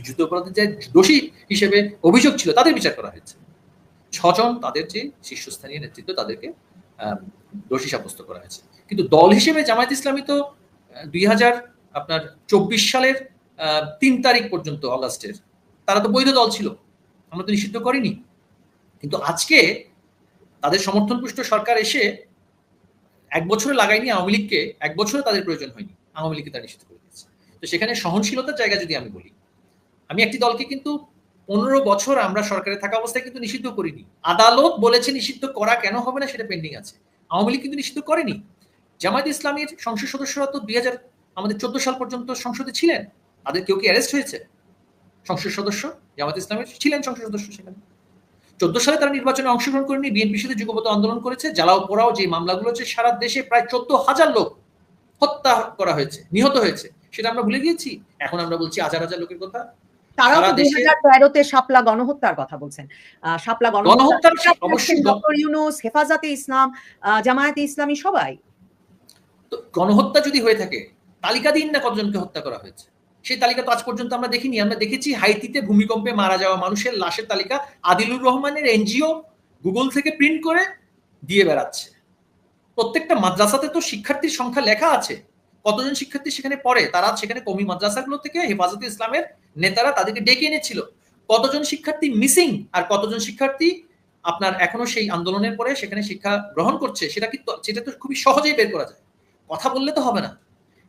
যুদ্ধাপরাধের যে দোষী হিসেবে অভিযোগ ছিল তাদের বিচার করা হয়েছে। 6 জন তাদের যে শীর্ষস্থানীয় নেতৃত্ব তাদেরকে দোষী সাব্যস্ত করা হয়েছে। কিন্তু দল হিসেবে জামায়াত ইসলামী তো 2024 সালের 3 তারিখ পর্যন্ত অগাস্টের তারা তো বৈধ দল ছিল, আমরা তো নিষিদ্ধ করিনি। কিন্তু আজকে তাদের সমর্থনপুষ্ট সরকার এসে 1 বছরে লাগায়নি আওয়ামী লীগকে, 1 বছরে তাদের প্রয়োজন হয়নি, আওয়ামী লীগকে তারা নিষিদ্ধ করে দিয়েছে। তো সেখানে সহনশীলতার জায়গা যদি আমি বলি, আমি একটি দলকে কিন্তু 15 বছর আমরা সরকারে থাকা অবস্থায় কিন্তু নিষিদ্ধ করিনি। আদালত বলেছে নিষিদ্ধ করা কেন হবে না সেটা পেন্ডিং আছে। আওয়ামী লীগ কিন্তু নিষিদ্ধ করেনি। জামায়াত ইসলামীর সংসদ সদস্যরা তো 2014 সাল পর্যন্ত সংসদে ছিলেন, তাদের কেউ কি অ্যারেস্ট হয়েছে? সংসদ সদস্য জামায়াত ইসলামের ছিলেন সংসদ সদস্য, সেখানে 14 সালে তারা নির্বাচনে অংশগ্রহণ করেনি, বিএনপির সাথে যুগপৎ আন্দোলন করেছে, জ্বালাও পোড়াও যে মামলাগুলো হচ্ছে, সারা দেশে প্রায় 14,000 লোক হত্যা করা হয়েছে, নিহত হয়েছে, সেটা আমরা ভুলে গিয়েছি। এখন আমরা বলছি হাজার হাজার লোকের কথা। তারাও তো 2013-তে শাপলা গণহত্যার কথা বলছেন। শাপলা গণহত্যার অবশ্যই ডক্টর ইউনূস, হেফাজতে ইসলাম, জামায়াতে ইসলামী সবাই। তো গণহত্যা যদি হয়ে থাকে তালিকা দিন না কতজনকে হত্যা করা হয়েছে। সেই তালিকা তো আজ পর্যন্ত আমরা দেখিনি। আমরা দেখেছি হাইতিতে ভূমিকম্পে মারা যাওয়া মানুষের লাশের তালিকা আদিলুর রহমানের এনজিও গুগল থেকে প্রিন্ট করে দিয়ে বেড়াচ্ছে। প্রত্যেকটা মাদ্রাসাতে তো শিক্ষার্থীর সংখ্যা লেখা আছে, কতজন শিক্ষার্থী সেখানে পড়ে, তারা সেখানে কওমি মাদ্রাসাগুলো থেকে হেফাজতে ইসলামের নেতারা তাদেরকে ডেকে এনেছিল। কতজন শিক্ষার্থী মিসিং আর কতজন শিক্ষার্থী আপনার এখনো সেই আন্দোলনের পরে সেখানে শিক্ষা গ্রহণ করছে, সেটা তো খুবই সহজেই বের করা যায়, কথা বললে তো হবে না।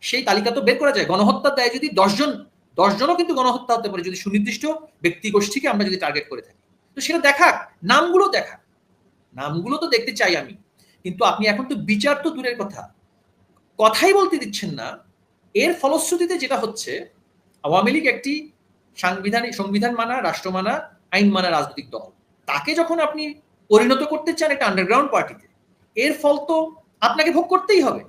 সেই তালিকা তো বের করা যায়। গণহত্যার দায়ে যদি 10 জনও কিন্তু গণহত্যা হতে পারে যদি সুনির্দিষ্ট ব্যক্তি গোষ্ঠীকে আমরা যদি টার্গেট করে থাকি। তো সেটা দেখাক, নামগুলো দেখাক, নামগুলো তো দেখতে চাই আমি। কিন্তু আপনি এখন তো বিচার তো দূরের কথা, কথাই বলতে দিচ্ছেন না। এর ফলশ্রুতিতে যেটা হচ্ছে, আওয়ামী লীগ একটি সংবিধান মানা, রাষ্ট্র মানা, আইন মানা রাজনৈতিক দল, তাকে যখন আপনি পরিণত করতে চান একটা আন্ডারগ্রাউন্ড পার্টিতে, এর ফল তো আপনাকে ভোগ করতেই হবে।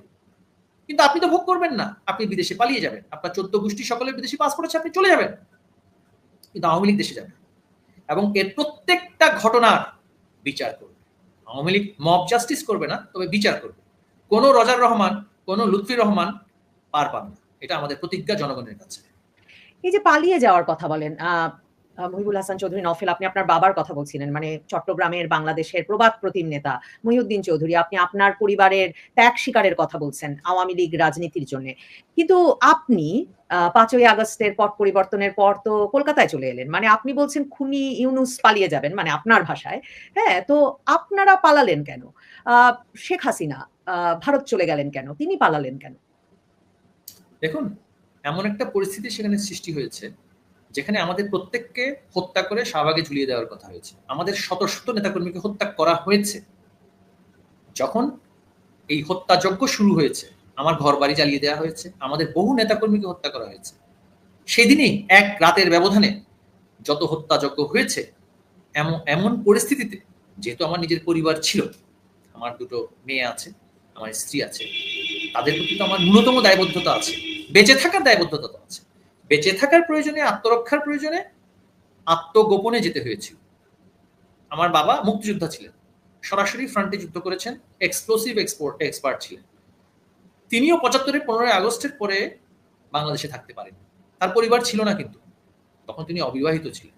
কিন্তু আপনি তো ভোগ করবেন না, আপনি বিদেশে পালিয়ে যাবেন, আপনার 14 গোষ্ঠী সকলের বিদেশি পাসপোর্ট আছে, আপনি চলে যাবেন। কিন্তু আওয়ামী লীগ দেশে যাবে এবং এর প্রত্যেকটা ঘটনার বিচার করবে। আওয়ামী লীগ মব জাস্টিস করবে না, তবে বিচার করবে। কোনো রজার রহমান, কোনো লুৎফির রহমান পার পাবে না, এটা আমাদের প্রতিজ্ঞা জনগণের কাছে। এই যে পালিয়ে যাওয়ার কথা বলেন, মহিবুল হাসান চৌধুরী নফেল, আপনি আপনার বাবার কথা বলছিলেন, মানে চট্টগ্রামের বাংলাদেশের প্রবাদ প্রতিম নেতা মহিউদ্দিন চৌধুরী, আপনি আপনার পরিবারের ত্যাগ স্বীকারের কথা বলছেন আওয়ামী লীগ রাজনীতির জন্য। কিন্তু আপনি 5ই আগস্টের পট পরিবর্তনের পর তো কলকাতায় চলে এলেন, মানে আপনি বলছেন খুনি ইউনূস পালিয়ে যাবেন, মানে আপনার ভাষায়। হ্যাঁ, তো আপনারা পালালেন কেন? শেখ হাসিনা ভারত চলে গেলেন কেন? তিনি পালালেন কেন? দেখুন, এমন একটা পরিস্থিতি সেখানে সৃষ্টি হয়েছে যেখানে আমাদের প্রত্যেককে হত্যা করে শাহবাগে ঝুলিয়ে দেওয়ার কথা হয়েছে। আমাদের শত শত নেতাকর্মীকে হত্যা করা হয়েছে। যখন এই হত্যাযজ্ঞ শুরু হয়েছে, আমার ঘর বাড়ি জ্বালিয়ে দেওয়া হয়েছে, আমাদের বহু নেতাকর্মীকে হত্যা করা হয়েছে। সেদিনই এক রাতের ব্যবধানে যত হত্যাযজ্ঞ হয়েছে, এমন এমন পরিস্থিতিতে, যেহেতু আমার নিজের পরিবার ছিল, আমার দুটো মেয়ে আছে, আমার স্ত্রী আছে, তাদের প্রতি তো আমার ন্যূনতম দায়বদ্ধতা আছে, বেঁচে থাকার দায়বদ্ধতা তো আছে। বেঁচে থাকার প্রয়োজনে, আত্মরক্ষার প্রয়োজনে আত্মগোপনে যেতে হয়েছিল। আমার বাবা মুক্তিযোদ্ধা ছিলেন, সরাসরি ফ্রন্টে যুদ্ধ করেছেন, এক্সপ্লোসিভ এক্সপার্ট ছিলেন। তিনিও 75-এর 15ই আগস্টের পরে বাংলাদেশে থাকতে পারেন। তার পরিবার ছিল না, কিন্তু তখন তিনি অবিবাহিত ছিলেন।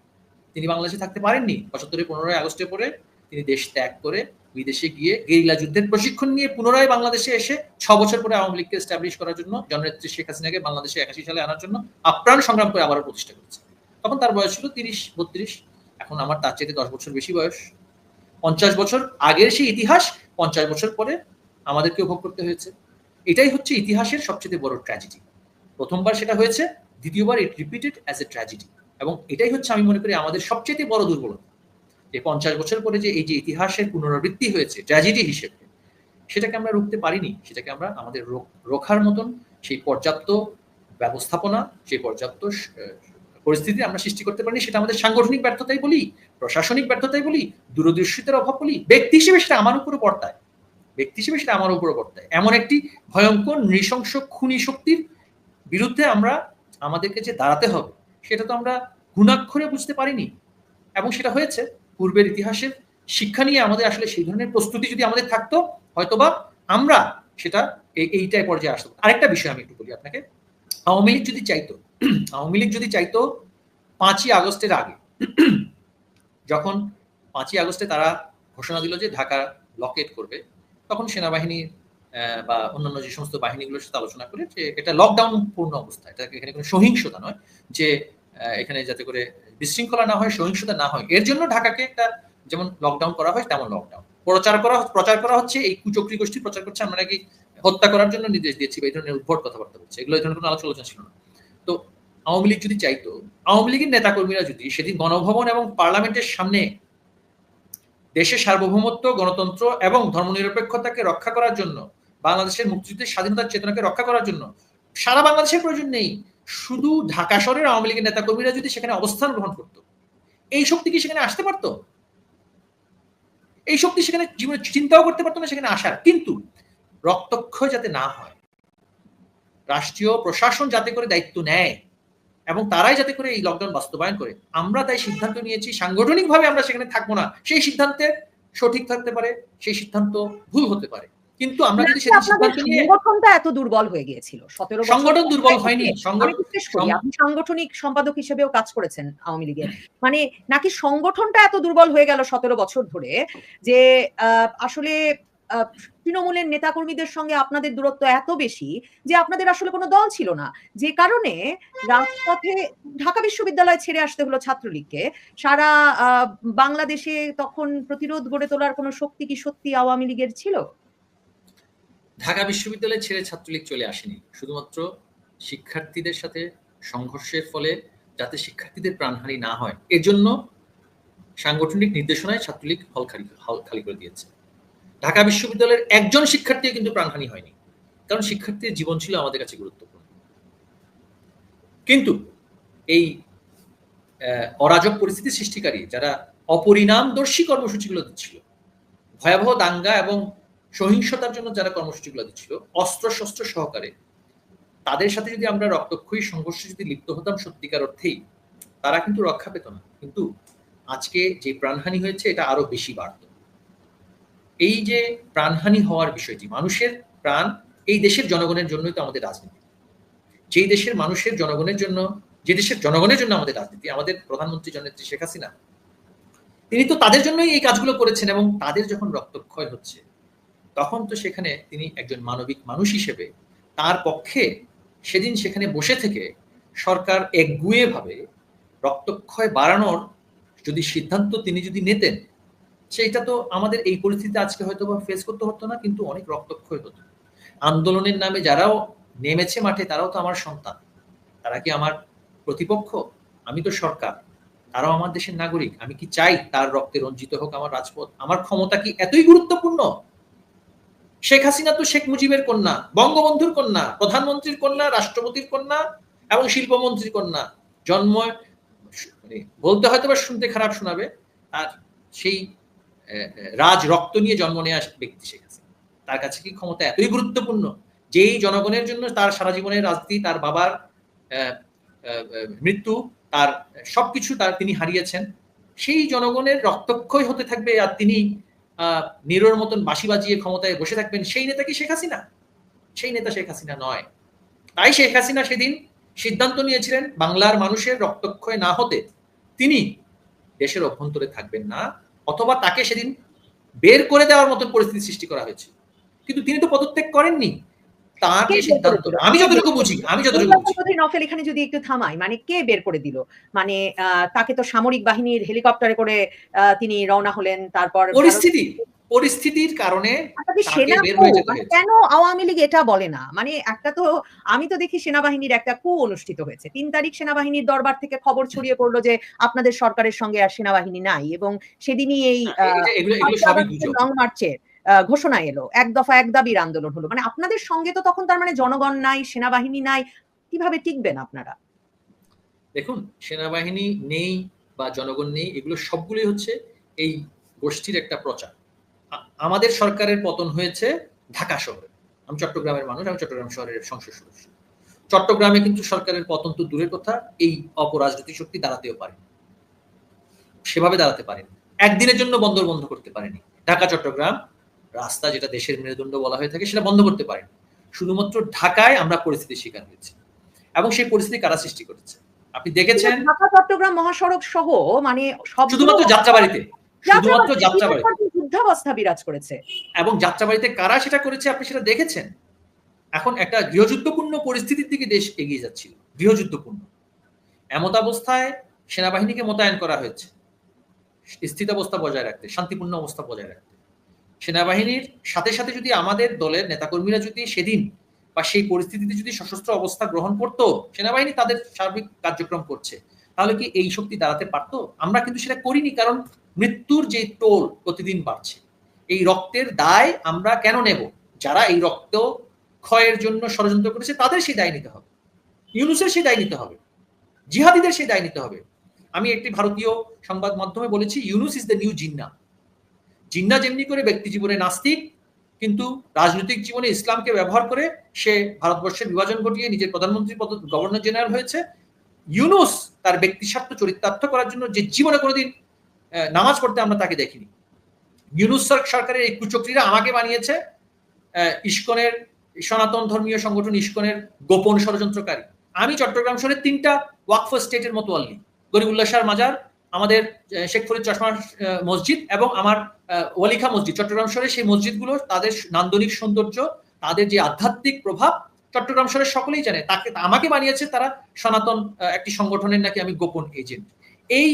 তিনি বাংলাদেশে থাকতে পারেননি। 75-এর 15ই আগস্টের পরে তিনি দেশ ত্যাগ করে বিদেশে গিয়ে গেরিলা যুদ্ধের প্রশিক্ষণ নিয়ে পুনরায় বাংলাদেশে এসে 6 বছর পরে আওয়ামী লীগকে এস্টাবলিশ করার জন্য, জননেত্রী শেখ হাসিনাকে বাংলাদেশে 81 সালে আনার জন্য আপ্রাণ সংগ্রাম করে আবারও প্রতিষ্ঠা করেছে। তখন তার বয়স ছিল 30-32। এখন আমার তার চাইতে 10 বছর বেশি বয়স। 50 বছর আগের সেই ইতিহাস 50 বছর পরে আমাদেরকে উপভোগ করতে হয়েছে। এটাই হচ্ছে ইতিহাসের সবচেয়ে বড় ট্র্যাজেডি। প্রথমবার সেটা হয়েছে, দ্বিতীয়বার ইট রিপিটেড অ্যাজ এ ট্র্যাজেডি। এবং এটাই হচ্ছে, আমি মনে করি, আমাদের সবচেয়ে বড় দুর্বলতা, যে 50 বছর পরে যে এই যে ইতিহাসের পুনরাবৃত্তি হয়েছে ট্র্যাজেডি হিসেবে, সেটাকে আমরা রুখতে পারিনি। সেটাকে আমরা আমাদের রোখার মতন সেই পর্যাপ্ত ব্যবস্থাপনা, সেই পর্যাপ্ত পরিস্থিতি আমরা সৃষ্টি করতে পারিনি। সেটা আমাদের সাংগঠনিক ব্যর্থতাই বলি, প্রশাসনিক ব্যর্থতাই বলি, দূরদর্শিতার অভাব বলি, ব্যক্তি হিসেবে সেটা আমার উপরে বর্তায়। এমন একটি ভয়ঙ্কর নৃশংস খুনি শক্তির বিরুদ্ধে আমরা, আমাদেরকে যে দাঁড়াতে হবে, সেটা তো আমরা গুণাক্ষরে বুঝতে পারিনি। এবং সেটা হয়েছে পূর্বের ইতিহাসের শিক্ষা নিয়ে আমাদের আসলে সেই ধরনের প্রস্তুতি যদি আমাদের থাকতো, হয়তোবা আমরা সেটা এইটাই পর্যায়ে আসতো। আরেকটা বিষয় আমি একটু বলি আপনাকে। আওয়ামী লীগ যদি চাইতো 5ই আগস্টের আগে, যখন 5ই আগস্টে তারা ঘোষণা দিল যে ঢাকা লকেট করবে, তখন সেনাবাহিনী বা অন্যান্য যে সমস্ত বাহিনীগুলোর সাথে আলোচনা করে যে এটা লকডাউন পূর্ণ অবস্থা, এটা এখানে কোনো সহিংসতা নয়, যে এখানে যাতে করে বিশৃঙ্খলা না হয়, সহিংসতা না হয়, এর জন্য ঢাকাকে একটা যেমন লকডাউন করা হয় তেমন লকডাউন প্রচার করা হচ্ছে। এই কুচক্রী গোষ্ঠী প্রচার করছে আমরা নাকি হত্যা করার জন্য নির্দেশ দিয়েছি, এই ধরনের উদ্ভট কথাবার্তা বলছে। এগুলো এই ধরনের কোনো আলোচনা ছিল না। তো আওয়ামী লীগ যদি চাইতো, আওয়ামী লীগের নেতাকর্মীরা যদি সেদিন গণভবন এবং পার্লামেন্টের সামনে দেশের সার্বভৌমত্ব, গণতন্ত্র এবং ধর্মনিরপেক্ষতাকে রক্ষা করার জন্য, বাংলাদেশের মুক্তিযুদ্ধের স্বাধীনতার চেতনাকে রক্ষা করার জন্য, সারা বাংলাদেশের প্রয়োজন নেই, শুধু ঢাকা শহরের আওয়ামী লীগের নেতাকর্মীরা যদি সেখানে অবস্থান গ্রহণ করত, এই শক্তি কি সেখানে আসতে পারত? এই শক্তি সেখানে জীবনে চিন্তাও করতে পারতো না সেখানে আসার। কিন্তু রক্তক্ষয় যাতে না হয়, রাষ্ট্রীয় প্রশাসন যাতে করে দায়িত্ব নেয় এবং তারাই যাতে করে এই লকডাউন বাস্তবায়ন করে, আমরা তাই সিদ্ধান্ত নিয়েছি সাংগঠনিকভাবে আমরা সেখানে থাকবো না। সেই সিদ্ধান্তে সঠিক থাকতে পারে, সেই সিদ্ধান্ত ভুল হতে পারে, কিন্তু আমরা যদি সেটা সিদ্ধান্ত নিয়ে, সংগঠনটা এত দুর্বল হয়ে গিয়েছিল 17 বছর। সংগঠন দুর্বল হয়নি। আপনি সাংগঠনিক সম্পাদক হিসেবেও কাজ করেছেন আওয়ামী লীগের, মানে নাকি সংগঠনটা এত দুর্বল হয়ে গেল 17 বছর ধরে যে আসলে তৃণমূলের নেতাকর্মীদের সঙ্গে আপনাদের দূরত্ব এত বেশি যে আপনাদের আসলে কোনো দল ছিল না, যে কারণে রাজপথে ঢাকা বিশ্ববিদ্যালয় ছেড়ে আসতে হলো ছাত্রলীগকে। সারা বাংলাদেশে তখন প্রতিরোধ গড়ে তোলার কোনো শক্তি কি সত্যি আওয়ামী লীগের ছিল? ঢাকা বিশ্ববিদ্যালয় ছেড়ে ছাত্রলীগ চলে আসেনি, শুধুমাত্র শিক্ষার্থীদের সাথে সংঘর্ষের ফলে যাতে শিক্ষার্থীদের প্রাণহানি না হয় এর জন্য সাংগঠনিক নির্দেশনায় ছাত্রলীগ হল খালি করে দিয়েছে। ঢাকা বিশ্ববিদ্যালয়ের একজন শিক্ষার্থীও কিন্তু প্রাণহানি হয়নি, কারণ শিক্ষার্থীর জীবন ছিল আমাদের কাছে গুরুত্বপূর্ণ। কিন্তু এই অরাজক পরিস্থিতি সৃষ্টিকারী যারা অপরিণামদর্শী কর্মসূচিগুলো দিচ্ছিল, ভয়াবহ দাঙ্গা এবং সহিংসতার জন্য যারা কর্মসূচিগুলো দিচ্ছিল অস্ত্র-শস্ত্র সহকারে, তাদের সাথে যদি আমরা রক্তক্ষয়ী সংঘর্ষে যদি লিপ্ত হতাম সত্যিকার অর্থেই, তারা কিন্তু রক্ষা পেত না। কিন্তু আজকে যে প্রাণহানি হয়েছে এটা আরো বেশি বাড়ত। এই যে প্রাণহানি হওয়ার বিষয়টি, মানুষের প্রাণ, এই দেশের জনগণের জন্যই তো আমাদের রাজনীতি। যেই দেশের মানুষের জনগণের জন্য, যে দেশের জনগণের জন্য আমাদের রাজনীতি, আমাদের প্রধানমন্ত্রী জননেত্রী শেখ হাসিনা, তিনি তো তাদের জন্যই এই কাজগুলো করেছেন। এবং তাদের যখন রক্তক্ষয় হচ্ছে, তখন তো সেখানে তিনি একজন মানবিক মানুষ হিসেবে তার পক্ষে সেদিন সেখানে বসে থেকে সরকার একগুঁয়ে ভাবে রক্তক্ষয় বাড়ানোর যদি সিদ্ধান্ত তিনি যদি নিতেন, সেইটা তো আমাদের এই পরিস্থিতিতে আজকে হয়তো বা ফেস করতে হতো না, কিন্তু অনেক রক্তক্ষয় হতো। আন্দোলনের নামে যারাও নেমেছে মাঠে, তারাও তো আমার সন্তান, তারা কি আমার প্রতিপক্ষ? আমি তো সরকার, তারাও আমার দেশের নাগরিক। আমি কি চাই তার রক্তে রঞ্জিত হোক আমার রাজপথ? আমার ক্ষমতা কি এতই গুরুত্বপূর্ণ? শেখ হাসিনা তো শেখ মুজিবের কন্যা, বঙ্গবন্ধুর কন্যা, প্রধানমন্ত্রীর কন্যা, রাষ্ট্রপতির কন্যা এবং শিল্পমন্ত্রীর কন্যা। জন্ম, বলতে হয়তো বা শুনতে খারাপ শোনাবে, তার সেই রাজ রক্ত নিয়ে জন্ম নেওয়া ব্যক্তি শেখ হাসিনা। তার কাছে কি ক্ষমতা এতই গুরুত্বপূর্ণ যেই জনগণের জন্য তার সারা জীবনের রাজনীতি, তার বাবার মৃত্যু, তার সবকিছু তিনি হারিয়েছেন, সেই জনগণের রক্তক্ষয় হতে থাকবে আর তিনি নিরোর মতন বাঁশি বাজিয়ে ক্ষমতায় বসে থাকবেন? সেই নেতা কি শেখ হাসিনা? সেই নেতা শেখ হাসিনা নয়। তাই শেখ হাসিনা সেদিন সিদ্ধান্ত নিয়েছিলেন বাংলার মানুষের রক্তক্ষয় না হতে তিনি দেশের অভ্যন্তরে থাকবেন না, অথবা তাকে সেদিন বের করে দেওয়ার মতো পরিস্থিতি সৃষ্টি করা হয়েছে। কিন্তু তিনি তো পদত্যাগ করেননি। তার যে সিদ্ধান্ত, আমি যতটুকু বুঝি নফেল, এখানে যদি একটু থামাই, মানে কে বের করে দিল? মানে তাকে তো সামরিক বাহিনীর হেলিকপ্টারে করে তিনি রওনা হলেন, তারপর পরিস্থিতির কারণে কেন আওয়ামী লীগ এটা বলে না? মানে একটা তো আমি তো দেখি সেনাবাহিনীর একটা কু অনুষ্ঠিত হয়েছে ৩ তারিখ, সেনাবাহিনীর দরবার থেকে খবর ছড়িয়ে পড়লো যে আপনাদের সরকারের সঙ্গে আর সেনাবাহিনী নাই, এবং সেদিনই এই লং মার্চের ঘোষণা এলো, এক দফা এক দাবির আন্দোলন হলো। মানে আপনাদের সঙ্গে তো তখন তার মানে জনগণ নাই, সেনাবাহিনী নাই, কিভাবে টিকবেন আপনারা? দেখুন, সেনাবাহিনী নেই বা জনগণ নেই, এগুলো সবগুলোই হচ্ছে এই গোষ্ঠীর একটা প্রচার। আমাদের সরকারের পতন হয়েছে ঢাকা শহরে। আমি চট্টগ্রামের মানুষ, আমি চট্টগ্রাম শহরের সংসদ সদস্য। চট্টগ্রামে কিন্তু সরকারের পতন তো দূরের কথা, এই অপরাজনৈতিক শক্তি দাঁড়াতেও পারেনি, সেভাবে দাঁড়াতে পারেনি, একদিনের জন্য বন্দর বন্ধ করতে পারেনি। ঢাকা চট্টগ্রাম রাস্তা, যেটা দেশের মেরুদণ্ড বলা হয়ে থাকে, সেটা বন্ধ করতে পারেনি। শুধুমাত্র ঢাকায় আমরা পরিস্থিতির শিকার হয়েছি, এবং সেই পরিস্থিতি কারা সৃষ্টি করেছে আপনি দেখেছেন। ঢাকা চট্টগ্রাম মহাসড়ক সহ মানে শুধুমাত্র যাত্রাবাড়িতে যুদ্ধাবস্থা বিরাজ করেছে, এবং যাত্রাবাড়িতে কারা সেটা করেছে আপনি সেটা দেখেছেন। এখন একটা গৃহযুদ্ধপূর্ণ পরিস্থিতির দিকে দেশ এগিয়ে যাচ্ছিল, গৃহযুদ্ধপূর্ণ। এমত অবস্থায় সেনাবাহিনীকে মোতায়েন করা হয়েছে স্থিতাবস্থা বজায় রাখতে, শান্তিপূর্ণ অবস্থা বজায় রাখতে। সেনাবাহিনীর সাথে সাথে যদি আমাদের দলের নেতাকর্মীরা যদি সেদিন বা সেই পরিস্থিতিতে যদি সশস্ত্র অবস্থা গ্রহণ করতো, সেনাবাহিনী তাদের সার্বিক কার্যক্রম করছে, তাহলে কি এই শক্তি দাঁড়াতে পারতো? আমরা কিন্তু সেটা করিনি, কারণ মৃত্যুর যে টোল প্রতিদিন বাড়ছে, এই রক্তের দায় আমরা কেন নেব? যারা এই রক্ত ক্ষয়ের জন্য ষড়যন্ত্র করেছে তাদের সেই দায় নিতে হবে, ইউনূসের সেই দায় নিতে হবে, জিহাদিদের সেই দায় নিতে হবে। আমি একটি ভারতীয় সংবাদ মাধ্যমে বলেছি, Yunus is the new Jinnah. Jinnah যেমনি করে ব্যক্তি জীবনে নাস্তিক, কিন্তু রাজনৈতিক জীবনে ইসলামকে ব্যবহার করে সে ভারতবর্ষের বিভাজন ঘটিয়ে নিজের প্রধানমন্ত্রী পদ, গভর্নর জেনারেল হয়েছে, ইউনূস তার ব্যক্তি স্বার্থ চরিতার্থ করার জন্য যে জীবনে কোনোদিন নামাজ পড়তে আমরা তাকে দেখিনি। ইউনূস সরকারের এই কুচক্রীরা আমাকে বানিয়েছে ইস্কনের, সনাতন ধর্মীয় সংগঠন ইস্কনের গোপন ষড়যন্ত্রকারী। আমি চট্টগ্রাম শহরের 3টা ওয়াকফ স্টেটের মতোয়াল্লি, গরিবুল্লাহ শাহ মাজার, আমাদের শেখ ফরিদ চশমা মসজিদ, এবং আমার ওয়ালিখা মসজিদ। চট্টগ্রাম শহরের সেই মসজিদগুলো, তাদের নান্দনিক সৌন্দর্য, তাদের যে আধ্যাত্মিক প্রভাব চট্টগ্রাম শহরের সকলেই জানে। তাকে আমাকে বানিয়েছে তারা সনাতন একটি সংগঠনের নাকি আমি গোপন এজেন্ট। এই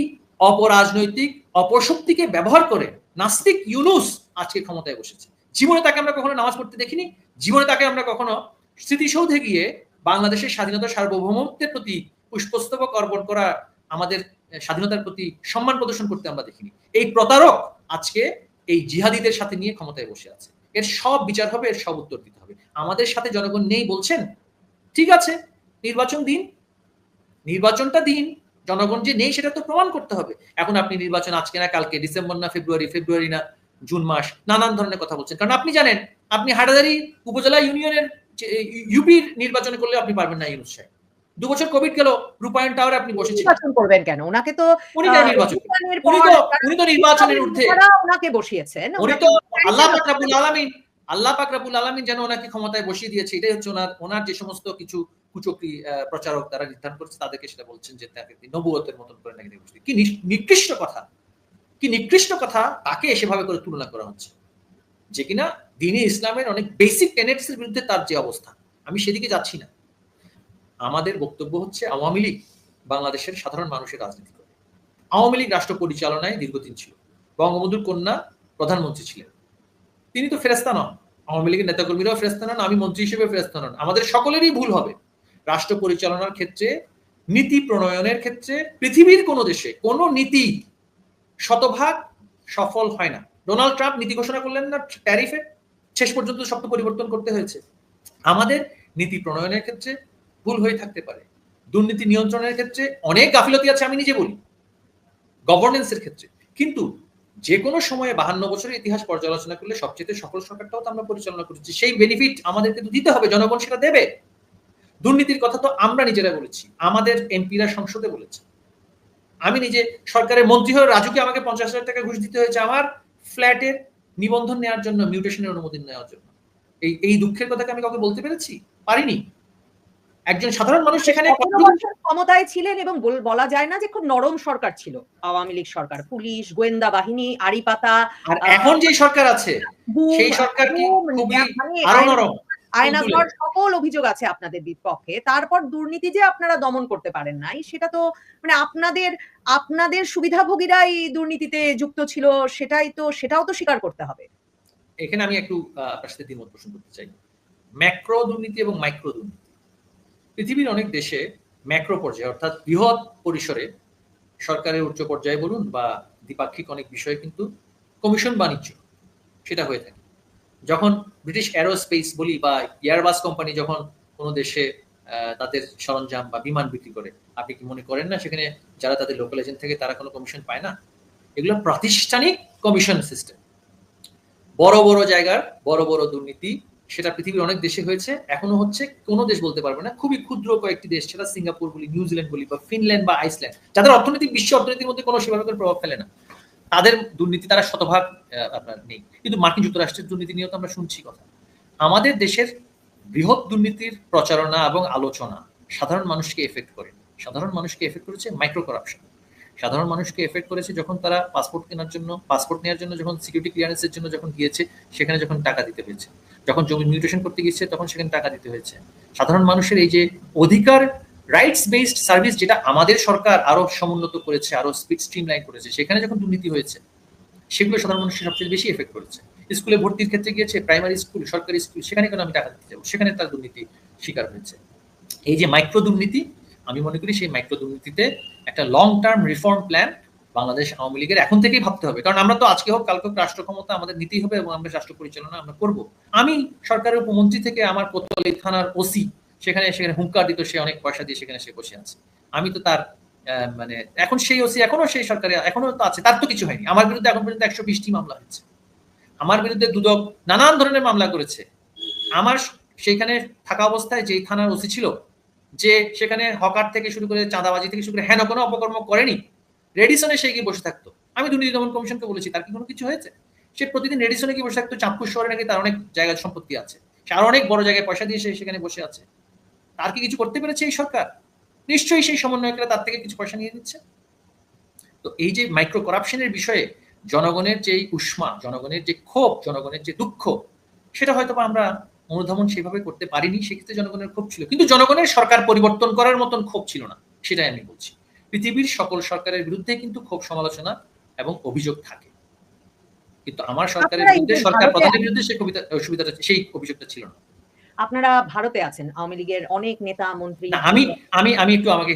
অপরাজনৈতিক অপশক্তিকে ব্যবহার করে নাস্তিক ইউনূস আজকে ক্ষমতায় বসেছে। জীবনে তাকে আমরা কখনো নামাজ পড়তে দেখিনি, জীবনে তাকে আমরা কখনো স্মৃতিসৌধে গিয়ে বাংলাদেশের স্বাধীনতা সার্বভৌমত্বের প্রতি পুষ্পস্তবক অর্পণ করা, আমাদের স্বাধীনতার প্রতি সম্মান প্রদর্শন করতে আমরা দেখিনি। এই প্রতারক আজকে এই জিহাদিদের সাথে নিয়ে ক্ষমতায় বসে আছে। এর সব বিচার হবে, এর সব উত্তর দিতে হবে। আমাদের সাথে জনগণ নেই বলছেন, ঠিক আছে, নির্বাচন দিন, নির্বাচনটা দিন, জনগণ যে নেই সেটা তো প্রমাণ করতে হবে। এখন আপনি নির্বাচন আজকে না কালকে, ডিসেম্বর না ফেব্রুয়ারি, ফেব্রুয়ারি না জুন মাস, নানান ধরনের কথা বলছেন। কারণ আপনি জানেন, আপনি হাটাজারি উপজেলা ইউনিয়নের ইউপির নির্বাচন করলে আপনি পারবেন না ইউনূস সাহেব। 2 বছর কোভিড গেল, রূপায়ণ টাওয়ারে আপনি বসেছিলেন, নির্বাচন করবেন কেন? ওনাকে তো উনি তো নির্বাচনের ঊর্ধ্বে, ওনাকে বসিয়েছেন, উনি তো আল্লাহ পাক রব্বুল আলামিন যেন ওনাকে ক্ষমতায় বসিয়ে দিয়েছে। এটাই হচ্ছে ওনার যে সমস্ত কিছু কুচক্রী প্রচারক তারা নির্ধারণ করছে, তাদেরকে সেটা বলছেন যে তাকে নবুয়তের মতন করে নাকি বসিয়ে। কি নিকৃষ্ট কথা, কি নিকৃষ্ট কথা, তাকে সেভাবে করে তুলনা করা হচ্ছে, যে কিনা দ্বীনে ইসলামের অনেক বেসিক টেনেটসের বিরুদ্ধে তার যে অবস্থা। আমি সেদিকে যাচ্ছি না। আমাদের বক্তব্য হচ্ছে, আওয়ামী লীগ বাংলাদেশের সাধারণ মানুষের রাজনীতি করে। আওয়ামী লীগ রাষ্ট্র পরিচালনায় দীর্ঘদিন ছিল, বঙ্গবন্ধুর কন্যা প্রধানমন্ত্রী ছিলেন, তিনি তো ফেরেশতা নন। আওয়ামী লীগের নেতাকর্মীরাও ফেরেশতা নন, আমি মন্ত্রী হিসেবে ফেরেশতা নন। আমাদের সকলেরই ভুল হবে। রাষ্ট্র পরিচালনার ক্ষেত্রে, নীতি প্রণয়নের ক্ষেত্রে পৃথিবীর কোন দেশে কোন নীতি শতভাগ সফল হয় না। ডোনাল্ড ট্রাম্প নীতি ঘোষণা করলেন না ট্যারিফে, শেষ পর্যন্ত সব তো পরিবর্তন করতে হয়েছে। আমাদের নীতি প্রণয়নের ক্ষেত্রে ভুল হয়ে থাকতে পারে, দুর্নীতি নিয়ন্ত্রণের ক্ষেত্রে অনেক গাফিলতি আছে, আমি নিজে বলি, গভর্নেন্সের ক্ষেত্রে, কিন্তু যে কোনো সময়ে 52 বছরের ইতিহাস পর্যালোচনা করলে সবচেয়ে সফল সরকারটাও তো আমরা পরিচালনা করেছি। সেই বেনিফিট আমাদেরকে তো দিতে হবে, জনগণ সেটা দেবে। দুর্নীতির কথা তো আমরা নিজেরা বলেছি, আমাদের এমপিরা সংসদে বলেছে। আমি নিজে সরকারের মন্ত্রী হয়ে রাজুকে আমাকে 50,000 টাকা ঘুষ দিতে হয়েছে আমার ফ্ল্যাটের নিবন্ধন নেওয়ার জন্য, মিউটেশনের অনুমতি নেওয়ার জন্য। এই দুঃখের কথাকে আমি কাউকে বলতে পেরেছি? পারিনি। একজন সাধারণ মানুষ সেখানে ১৭ বছর ক্ষমতায় ছিলেন এবং বলা যায় না যে খুব নরম সরকার ছিল আওয়ামী লীগ সরকার। পুলিশ, গোয়েন্দা বাহিনী, আড়িপাতা, আর এখন যে সরকার আছে সেই সরকার কি খুবই আরো নরম, আয়নাঘর, সকল অভিযোগ আছে আপনাদের বিপক্ষে। তারপর দুর্নীতি যে আপনারা দমন করতে পারেন নাই, সেটা তো মানে আপনাদের সুবিধাভোগীরা এই দুর্নীতিতে যুক্ত ছিল, সেটাও তো স্বীকার করতে হবে। এখানে আমি একটু আপনার সাথে দ্বিমত পোষণ করতে চাই। ম্যাক্রো দুর্নীতি এবং মাইক্রো দুর্নীতি, পৃথিবীর অনেক দেশে ম্যাক্রো পর্যায়ে অর্থাৎ বৃহৎ পরিসরে সরকারের উচ্চ পর্যায়ে বলুন বা দ্বিপাক্ষিক অনেক বিষয়ে কিন্তু কমিশন বাণিজ্য সেটা হয়ে থাকে। যখন ব্রিটিশ অ্যারোস্পেস বলি বা এয়ারবাস কোম্পানি যখন কোনো দেশে তাদের সরঞ্জাম বা বিমান বিক্রি করে, আপনি কি মনে করেন না সেখানে যারা তাদের লোকাল এজেন্ট থেকে তারা কোনো কমিশন পায় না? এগুলো প্রাতিষ্ঠানিক কমিশন সিস্টেম। বড় বড় জায়গার বড় বড় দুর্নীতি সেটা পৃথিবীর অনেক দেশে হয়েছে, এখনো হচ্ছে। কোনো দেশ বলতে পারবে না, খুবই ক্ষুদ্র কয়েকটি দেশ, সেটা সিঙ্গাপুর বলি, নিউজিল্যান্ড বলি বা ফিনল্যান্ড বা আইসল্যান্ড, যাদের অর্থনীতি বিশ্ব অর্থনীতির মধ্যে কোনো সেভাবে প্রভাব ফেলে না, তাদের দুর্নীতি তারা শতভাগ আপনার নেই। কিন্তু মার্কিন যুক্তরাষ্ট্রের দুর্নীতি নিয়েও তো আমরা শুনছি কথা। আমাদের দেশের বৃহৎ দুর্নীতির প্রচারণা এবং আলোচনা সাধারণ মানুষকে এফেক্ট করে। সাধারণ মানুষকে এফেক্ট করেছে মাইক্রো করাপশন। সাধারণ মানুষকে এফেক্ট করেছে যখন তারা পাসপোর্ট নেওয়ার জন্য যখন সিকিউরিটি ক্লিয়ারেন্সের জন্য যখন গিয়েছে, সেখানে যখন টাকা দিতে হয়েছে, যখন জমি মিউটেশন করতে গিয়েছে তখন সেখানে টাকা দিতে হয়েছে। সাধারণ মানুষের এই যে অধিকার, রাইটস বেসড সার্ভিস, যেটা আমাদের সরকার আরো সমুন্নত করেছে, আরো স্ট্রিমলাইন করেছে, সেখানে যখন দুর্নীতি হয়েছে সেগুলো সাধারণ মানুষের সবচেয়ে বেশি এফেক্ট করেছে। স্কুলে ভর্তির ক্ষেত্রে গিয়েছে, প্রাইমারি স্কুল, সরকারি স্কুল, সেখানে কেন আমি টাকা দিতে যাবো, সেখানে তার দুর্নীতি শিকার হয়েছে। এই যে মাইক্রো দুর্নীতি, আমি মনে করি সেই মাইক্রো দুর্নীতিতে একটা long term reform plan Bangladesh Awami লীগের এখন থেকেই ভাবতে হবে। কারণ আমরা তো আজকে হোক কালকে হোক রাষ্ট্র ক্ষমতা আমাদের নিতেই হবে এবং আমরা রাষ্ট্র পরিচালনা আমরা করব। আমি সরকারের উপমন্ত্রী থেকে আমার কোতোয়ালি থানার ওসি সেখানে হুঙ্কার দিত, সে অনেক পয়সা দিয়ে সেখানে সে বসে আছে। আমি তো তার মানে এখন সেই ওসি এখনো সেই সরকারে এখনো তো আছে, তার তো কিছু হয়নি। আমার বিরুদ্ধে এখন পর্যন্ত 120টি মামলা হয়েছে। আমার বিরুদ্ধে দুদক নানান ধরনের মামলা করেছে। আমার সেইখানে থাকা অবস্থায় যেই থানার ওসি ছিল, যে সেখানে হকার থেকে শুরু করে চাঁদাবাজি থেকে শুরু করে হেন কোনো অপকর্ম করেনি, রেডিসনে সে গিয়ে বসে থাকতো। আমি দুর্নীতি দমন কমিশনকে বলেছি, তার কি কোনো কিছু হয়েছে? সে প্রতিদিন রেডিসনে গিয়ে বসে থাকতো। চাঁদপুর শহরে নাকি তার অনেক জায়গায় সম্পত্তি আছে, সে আরো অনেক বড় জায়গায় পয়সা দিয়ে সে সেখানে বসে আছে। তার কি কিছু করতে পেরেছে এই সরকার? নিশ্চয়ই সেই সমন্বয়করা তার থেকে কিছু পয়সা নিয়ে নিচ্ছে। তো এই যে মাইক্রো করাপশনের বিষয়ে জনগণের যে উষ্মা, জনগণের যে ক্ষোভ, জনগণের যে দুঃখ, সেটা হয়তো আমরা অনুধাবন সেভাবে করতে পারিনি। সেক্ষেত্রে জনগণের ক্ষোভ ছিল, কিন্তু জনগণের সরকার পরিবর্তন করার মতন ক্ষোভ ছিল না, সেটাই আমি বলছি। পৃথিবীর সকল সরকারের বিরুদ্ধে কিন্তু ক্ষোভ, সমালোচনা এবং অভিযোগ থাকে, কিন্তু আমার সরকারের বিরুদ্ধে, সরকার প্রধানের বিরুদ্ধে সেই অভিযোগটা ছিল না। আপনারা ভারতে আছেন, আওয়ামী লীগের অনেক নেতা মন্ত্রী। আমি একটু আমাকে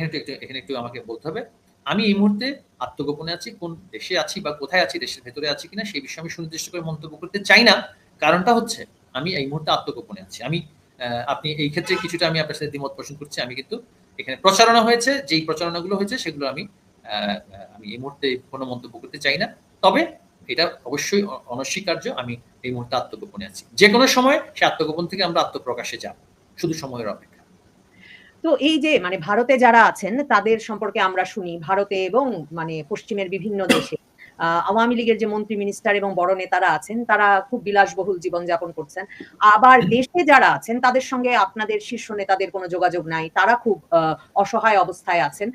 এখানে একটু আমাকে বলতে হবে, আমি এই মুহূর্তে আত্মগোপনে আছি। কোন দেশে আছি বা কোথায় আছি, দেশের ভেতরে আছি কিনা সেই বিষয়ে আমি সুনির্দিষ্ট করে মন্তব্য করতে চাই না। কারণটা হচ্ছে আমি এই মুহূর্তে আত্মগোপনে আছি। আপনি এই ক্ষেত্রে কিছুটা আমি আপনার সাথে দ্বিমত পোষণ করছি। আমি কিন্তু এখানে প্রচারণা হয়েছে, যেই প্রচারণাগুলো হয়েছে সেগুলো আমি এই মুহূর্তে কোনো মন্তব্য করতে চাই না। তবে এটা অবশ্যই অনস্বীকার্য, আমি এই মুহূর্তে আত্মগোপনে আছি। যে কোনো সময় সে আত্মগোপন থেকে আমরা আত্মপ্রকাশে যাব, শুধু সময়ের অপেক্ষা। তো এই যে মানে ভারতে যারা আছেন তাদের সম্পর্কে আমরা শুনি, ভারতে এবং মানে পশ্চিমের বিভিন্ন দেশে আওয়ামী লীগের যে মন্ত্রী, মিনিস্টার এবং বড় নেতারা আছেন তারা খুব বিলাসবহুল জীবনযাপন করছেন। আবার দেশে যারা আছেন তাদের সঙ্গে আপনাদের শীর্ষ নেতাদের কোনো যোগাযোগ নাই, তারা খুব অসহায় অবস্থায় আছেন।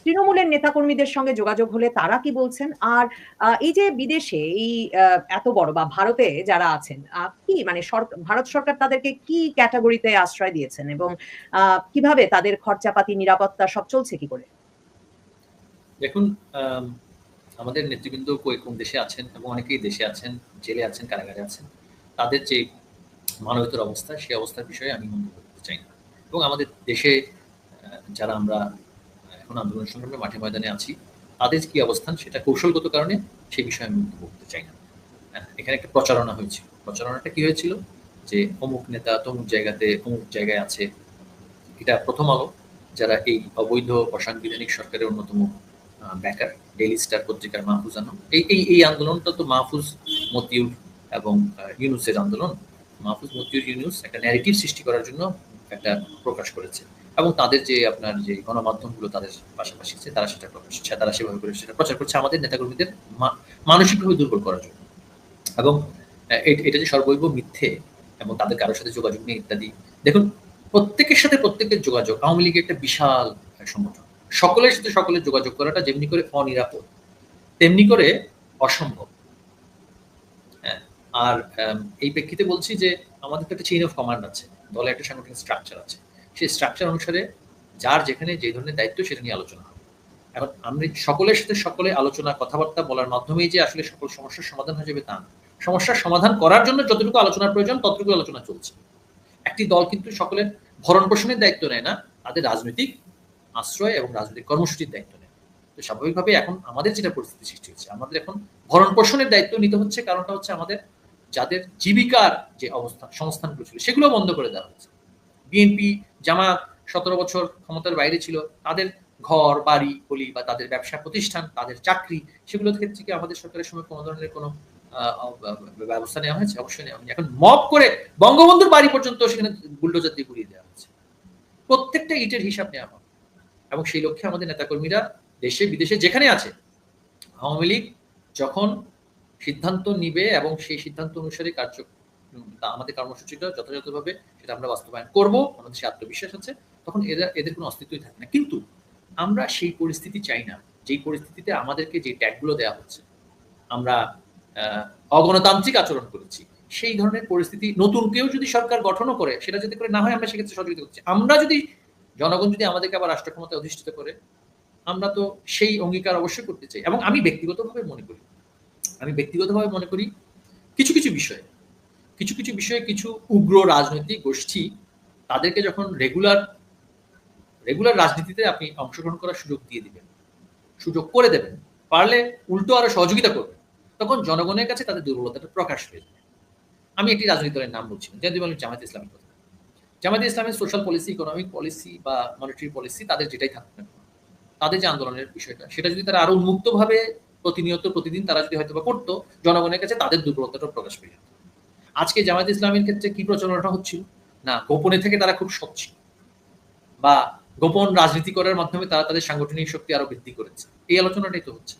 তৃণমূলের নেতাকর্মীদের সঙ্গে যোগাযোগ হলে তারা কি বলছেন? আর এই যে বিদেশে এই এত বড় বা ভারতে যারা আছেন, কি মানে ভারত সরকার তাদেরকে কি ক্যাটাগরিতে আশ্রয় দিয়েছেন এবং কিভাবে তাদের খরচাপাতি, নিরাপত্তা সব চলছে কি করে? দেখুন, আমাদের নেতৃবৃন্দ কোন দেশে আছেন এবং অনেকেই দেশে আছেন, জেলে আছেন, কারাগারে আছেন। তাদের যে মানবেতর অবস্থা, সেই অবস্থার বিষয়ে আমি মন্তব্য করতে চাই না। এবং আমাদের দেশে যারা আমরা এখন আন্দোলন সংগ্রামে মাঠে ময়দানে আছি, তাদের কি অবস্থান সেটা কৌশলগত কারণে সেই বিষয়ে আমি মন্তব্য করতে চাই না। এখানে একটা প্রচারণা হয়েছিল। প্রচারণাটা কি হয়েছিল যে অমুক নেতা তমুক জায়গাতে অমুক জায়গায় আছে। এটা প্রথম আলো, যারা এই অবৈধ অসাংবিধানিক সরকারের অন্যতম বেকার, ডেইলি স্টার পত্রিকার মাহফুজ আনাম, এই আন্দোলনটা তো মাহফুজ, মতিউর এবং ইউনুসের আন্দোলন। মাহফুজ, মতিউর, ইউনুস একটা ন্যারেটিভ সৃষ্টি করার জন্য একটা প্রকাশ করেছে, এবং তাদের যে আপনার যে গণমাধ্যমগুলো তাদের পাশাপাশি আছে, তারা সেটা তারা সেভাবে করে সেটা প্রচার করছে আমাদের নেতাকর্মীদের মানসিকভাবে দুর্বল করার জন্য। এবং এটা যে সর্বৈব মিথ্যে এবং তাদের কারোর সাথে যোগাযোগ নেই ইত্যাদি। দেখুন, প্রত্যেকের সাথে প্রত্যেকের যোগাযোগ, আওয়ামী লীগের একটা বিশাল সংগঠন, সকলের সাথে সকলের যোগাযোগ করাটা যেমনি করে অনিরাপদ তেমনি করে অসম্ভব। হ্যাঁ, আর এই প্রেক্ষিতে বলছি যে আমাদের তো একটা চেইন অফ কমান্ড আছে, দলে একটা সাংগঠনিক স্ট্রাকচার আছে, সেই স্ট্রাকচার অনুসারে যার যেখানে যে ধরনের দায়িত্ব সেটা নিয়ে আলোচনা হবে। এখন আমরা সকলের সাথে সকলে আলোচনা কথাবার্তা বলার মাধ্যমেই যে আসলে সকল সমস্যার সমাধান হয়ে যাবে তা না। সমস্যার সমাধান করার জন্য যতটুকু আলোচনার প্রয়োজন ততটুকু আলোচনা চলছে। একটি দল কিন্তু সকলের ভরণ পোষণের দায়িত্ব নেয় না, তাদের রাজনৈতিক আশ্রয় এবং রাজনৈতিক কর্মসূচির দায়িত্ব নেয়। তো স্বাভাবিকভাবে এখন আমাদের যেটা পরিস্থিতি সৃষ্টি হচ্ছে, আমাদের এখন ভরণ পোষণের দায়িত্ব নিতে হচ্ছে। কারণটা হচ্ছে আমাদের যাদের জীবিকার যে অবস্থান সংস্থানগুলো ছিল সেগুলো বন্ধ করে দেওয়া হচ্ছে। বিএনপি, জামাত ১৭ বছর ক্ষমতার বাইরে ছিল, তাদের ঘর বাড়ি বলি বা তাদের ব্যবসা প্রতিষ্ঠান, তাদের চাকরি, সেগুলো থেকে আমাদের সরকারের সময় কোনো ধরনের কোনো ব্যবস্থা নেওয়া হয়েছে? অবশ্যই নেওয়া হয়নি। এখন মব করে বঙ্গবন্ধুর বাড়ি পর্যন্ত সেখানে বুলডোজার দিয়ে গুড়িয়ে দেওয়া হচ্ছে। প্রত্যেকটা ইটের হিসাব নেওয়া হবে, এবং সেই লক্ষ্যে আমাদের নেতাকর্মীরা দেশে বিদেশে যেখানে আছে, আওয়ামী লীগ যখন সিদ্ধান্ত নিবে এবং সেই সিদ্ধান্ত অনুসারে আমাদের কর্মসূচিটা যথাযথভাবে সেটা আমরা বাস্তবায়ন করব, আমাদের সে আত্মবিশ্বাস আছে, তখন এদের কোনো অস্তিত্বই থাকে না। কিন্তু আমরা সেই পরিস্থিতি চাই না, যেই পরিস্থিতিতে আমাদেরকে যে ট্যাগগুলো দেওয়া হচ্ছে, আমরা অগণতান্ত্রিক আচরণ করেছি, সেই ধরনের পরিস্থিতি নতুন কেউ যদি সরকার গঠনও করে, সেটা যদি করে না হয় আমরা সেক্ষেত্রে সহযোগিতা করছি। আমরা যদি জনগণ যদি আমাদেরকে আবার রাষ্ট্র ক্ষমতায় অধিষ্ঠিত করে, আমরা তো সেই অঙ্গীকার অবশ্যই করতে চাই। এবং আমি ব্যক্তিগতভাবে মনে করি কিছু বিষয়ে কিছু উগ্র রাজনৈতিক গোষ্ঠী তাদেরকে যখন রেগুলার রাজনীতিতে আপনি অংশগ্রহণ করার সুযোগ দিয়ে দিবেন, সুযোগ করে দেবেন, পারলে উল্টো আরো সহযোগিতা করবেন, তখন জনগণের কাছে তাদের দুর্বলতাটা প্রকাশ হয়ে যাবে। আমি একটি রাজনৈতিক দলের নাম বলছি না, যদি বলেন জামায়াতে ইসলামের কথা। জামায়াতে ইসলামের সোশ্যাল পলিসি, ইকোনমিক পলিসি বা মনিটারি পলিসি, তাদের যেটাই থাকুক না, তাদের যে আন্দোলনের বিষয়টা, সেটা যদি তারা আরো উন্মুক্তভাবে প্রতিদিন তারা যদি হয়তো বা করতো, জনগণের কাছে তাদের দুর্বলতাটা প্রকাশ পেয়ে যেত। আজকে জামায়াত ইসলামের ক্ষেত্রে কি প্রচারণাটা হচ্ছিল না, গোপনে থেকে তারা খুব সৎ ছিল, বা গোপন রাজনীতি করার মাধ্যমে তারা তাদের সাংগঠনিক শক্তি আরো বৃদ্ধি করেছে, এই আলোচনাটাই তো হচ্ছে।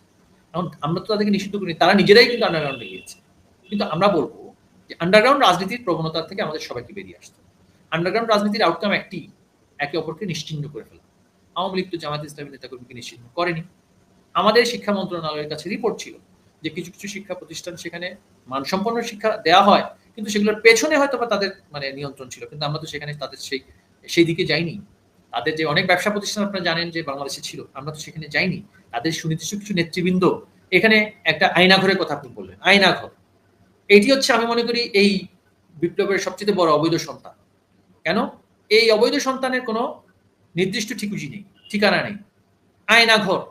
এখন আমরা তো তাদেরকে নিষিদ্ধ করিনি, তারা নিজেরাই কিন্তু আন্ডারগ্রাউন্ডে গিয়েছে। কিন্তু আমরা বলবো যে আন্ডারগ্রাউন্ড রাজনীতির প্রবণতা থেকে আমাদের সবাইকে বেরিয়ে আসতে। আন্ডারগ্রাউন্ড রাজনীতির আউটকাম একটি, একে অপরকে নিশ্চিহ্ন করে ফেলা। আওয়ামী লীগ তো জামায়াত ইসলামী নেতাকর্মীকে নিশ্চিহ্ন করেনি। আমাদের শিক্ষা মন্ত্রণালয়ের কাছে রিপোর্ট ছিল যে কিছু শিক্ষা প্রতিষ্ঠান সেখানে মানসম্পন্ন শিক্ষা দেওয়া হয়, কিন্তু সেগুলোর পেছনে হয়তো বা তাদের নিয়ন্ত্রণ ছিল, কিন্তু আমরা তো সেখানে তাদের সেই দিকে যাইনি। তাদের যে অনেক ব্যবসা প্রতিষ্ঠান আপনারা জানেন যে বাংলাদেশে ছিল, আমরা তো সেখানে যাইনি। তাদের সুনির্দিষ্ট কিছু নেতৃবৃন্দ, এখানে একটা আয়নাঘরের কথা আপনি বললেন, আয়নাঘর, এটি হচ্ছে আমি মনে করি এই বিপ্লবের সবচেয়ে বড় অবৈধ সন্তান। কেন? এই অবৈধ সন্তানের কোনো নির্দিষ্ট ঠিকানা নেই। আয়নাঘর,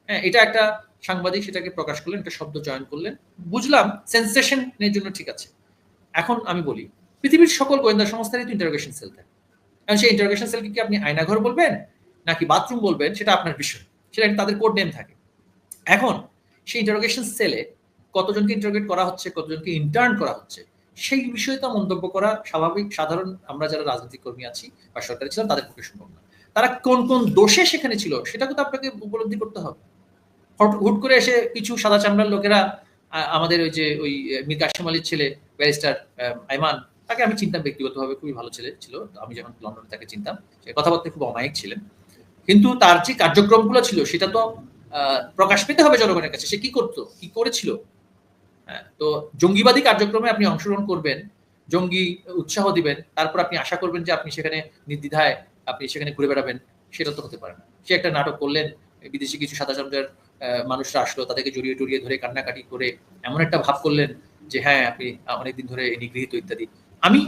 হ্যাঁ, এটা একটা সাংবাদিক সেটাকে প্রকাশ করলেন, একটা শব্দ চয়ন করলেন, বুঝলাম সেন্সেশনের জন্য ঠিক আছে। এখন আমি বলি, পৃথিবীর সকল গোয়েন্দা সংস্থারই তো ইন্টারোগেশন সেল থাকে। এখন সেই ইন্টারোগেশন সেলকে কি আপনি আয়নাঘর বলবেন নাকি বাথরুম বলবেন, সেটা আপনার বিষয়, সেটা তাদের কোড নেম থাকে। এখন সেই ইন্টারোগেশন সেলে কতজনকে ইন্টারোগেট করা হচ্ছে, কতজনকে ইন্টার্ন করা হচ্ছে, সেই বিষয়ে তো মন্তব্য করা স্বাভাবিক, সাধারণ আমরা যারা রাজনৈতিক কর্মী আছি বা সরকারি ছিলাম তাদের পক্ষে সম্ভব না। তারা কোন কোন দোষে সেখানে ছিল সেটাকে তো আপনাকে উপলব্ধি করতে হবে। হুট করে এসে কিছু সাদা চামড়ার লোকেরা, আমাদের ওই মীর কাসেম আলীর ছেলে ব্যারিস্টার আইমান, তাকে আমি চিনতাম ব্যক্তিগতভাবে, খুবই ভালো ছেলে ছিল, আমি যখন লন্ডনে তাকে চিনতাম, সে কথাবার্তা খুব অমায়িক ছিলেন, কিন্তু তার যে কার্যক্রমগুলো ছিল সেটা তো প্রকাশ পেতে হবে জনগণের কাছে, সে কি করতো, কি করেছিল। তো জঙ্গিবাদী কার্যক্রমে আপনি অংশগ্রহণ করবেন, জঙ্গি উৎসাহ দিবেন, তারপর আপনি আশা করবেন যে আপনি সেখানে নির্দ্বিধায় আপনি সেখানে ঘুরে বেড়াবেন, সেটা তো হতে পারে না। সে একটা নাটক করলেন, বিদেশি কিছু সাদা চামড়ার মানুষরা আসলো, তাদেরকে জড়িয়ে ধরে কান্নাকাটি করে এমন একটা ভাব করলেন যে হ্যাঁ আপনি অনেকদিন ধরে নিগৃহীত ইত্যাদি। আমি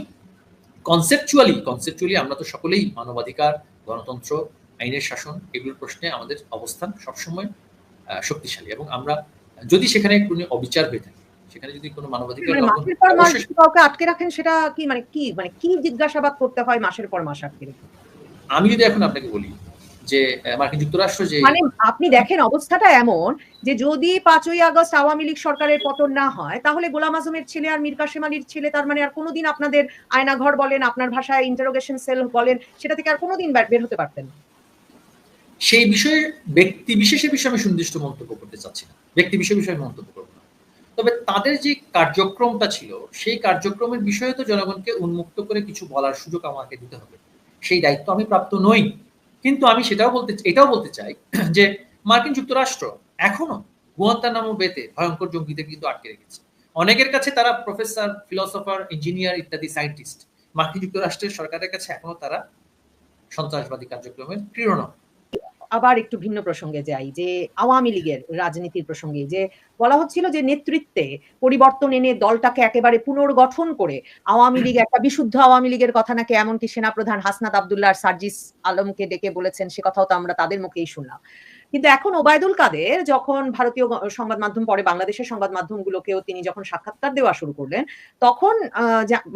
কনসেপচুয়ালি আমরা তো সকলেই মানবাধিকার, গণতন্ত্র, আইনের শাসন, এগুলোর প্রশ্নে আমাদের অবস্থান সবসময় শক্তিশালী, এবং আমরা যদি সেখানে কোনো অবিচার হয়ে থাকে, সেখানে যদি কোনো মানবাধিকার মাসের পর মাস কাউকে আটকে রাখেন, সেটা কি কি জিজ্ঞাসাবাদ করতে হয় মাসের পর মাস আটকে রেখে? আমি যদি এখন আপনাকে বলি যে মার্কিন যুক্তরাষ্ট্র যে মানে আপনি দেখেন অবস্থাটা এমন যে যদি 5ই আগস্ট আওয়ামী লীগ সরকারের পতন না হয় তাহলে গোলাম আজমের ছেলে আর মীর কাসেম আলীর ছেলে তার মানে আর কোনোদিন আপনাদের আয়নাঘর বলেন, আপনার ভাষায় ইন্টারোগেশন সেল বলেন, সেটা থেকে আর কোনোদিন বের হতে পারতেন না। সেই বিষয়ে ব্যক্তি বিশেষের বিষয়ে আমি সুনির্দিষ্ট মন্তব্য করতে চাচ্ছি না, ব্যক্তি বিষয়ে মন্তব্য করবো না। তবে তাদের যে কার্যক্রমটা ছিল সেই কার্যক্রমের বিষয়ে তো জনগণকে উন্মুক্ত করে কিছু বলার সুযোগ আমাকে দিতে হবে, সেই দায়িত্ব আমি প্রাপ্ত নই। কিন্তু আমি এটাও বলতে চাই যে মার্কিন যুক্তরাষ্ট্র এখনো গুয়ান্তানামো বেতে ভয়ঙ্কর জঙ্গিদের কিন্তু আটকে রেখেছে। অনেকের কাছে তারা প্রফেসর, ফিলোসফার, ইঞ্জিনিয়ার ইত্যাদি সায়েন্টিস্ট। মার্কিন যুক্তরাষ্ট্রের সরকারের কাছে এখনো তারা সন্ত্রাসবাদী কার্যক্রমের প্রেরণা। আবার একটু ভিন্ন প্রসঙ্গে যাই, যে আওয়ামী লীগের রাজনীতির প্রসঙ্গে যে বলা হচ্ছিল যে নেতৃত্বে পরিবর্তন এনে দলটাকে একেবারে পুনর্গঠন করে আওয়ামী লীগ একটা বিশুদ্ধ আওয়ামী লীগের কথা নাকি এমনকি সেনাপ্রধান হাসনাত আবদুল্লাহ আর সার্জিস আলমকে ডেকে বলেছেন, সে কথাও তো আমরা তাদের মুখেই শুনলাম। কিন্তু এখন ওবায়দুল কাদের যখন ভারতীয় সংবাদ মাধ্যম, পরে বাংলাদেশের সংবাদ মাধ্যমগুলোকেও তিনি যখন সাক্ষাৎকার দেওয়া শুরু করলেন, তখন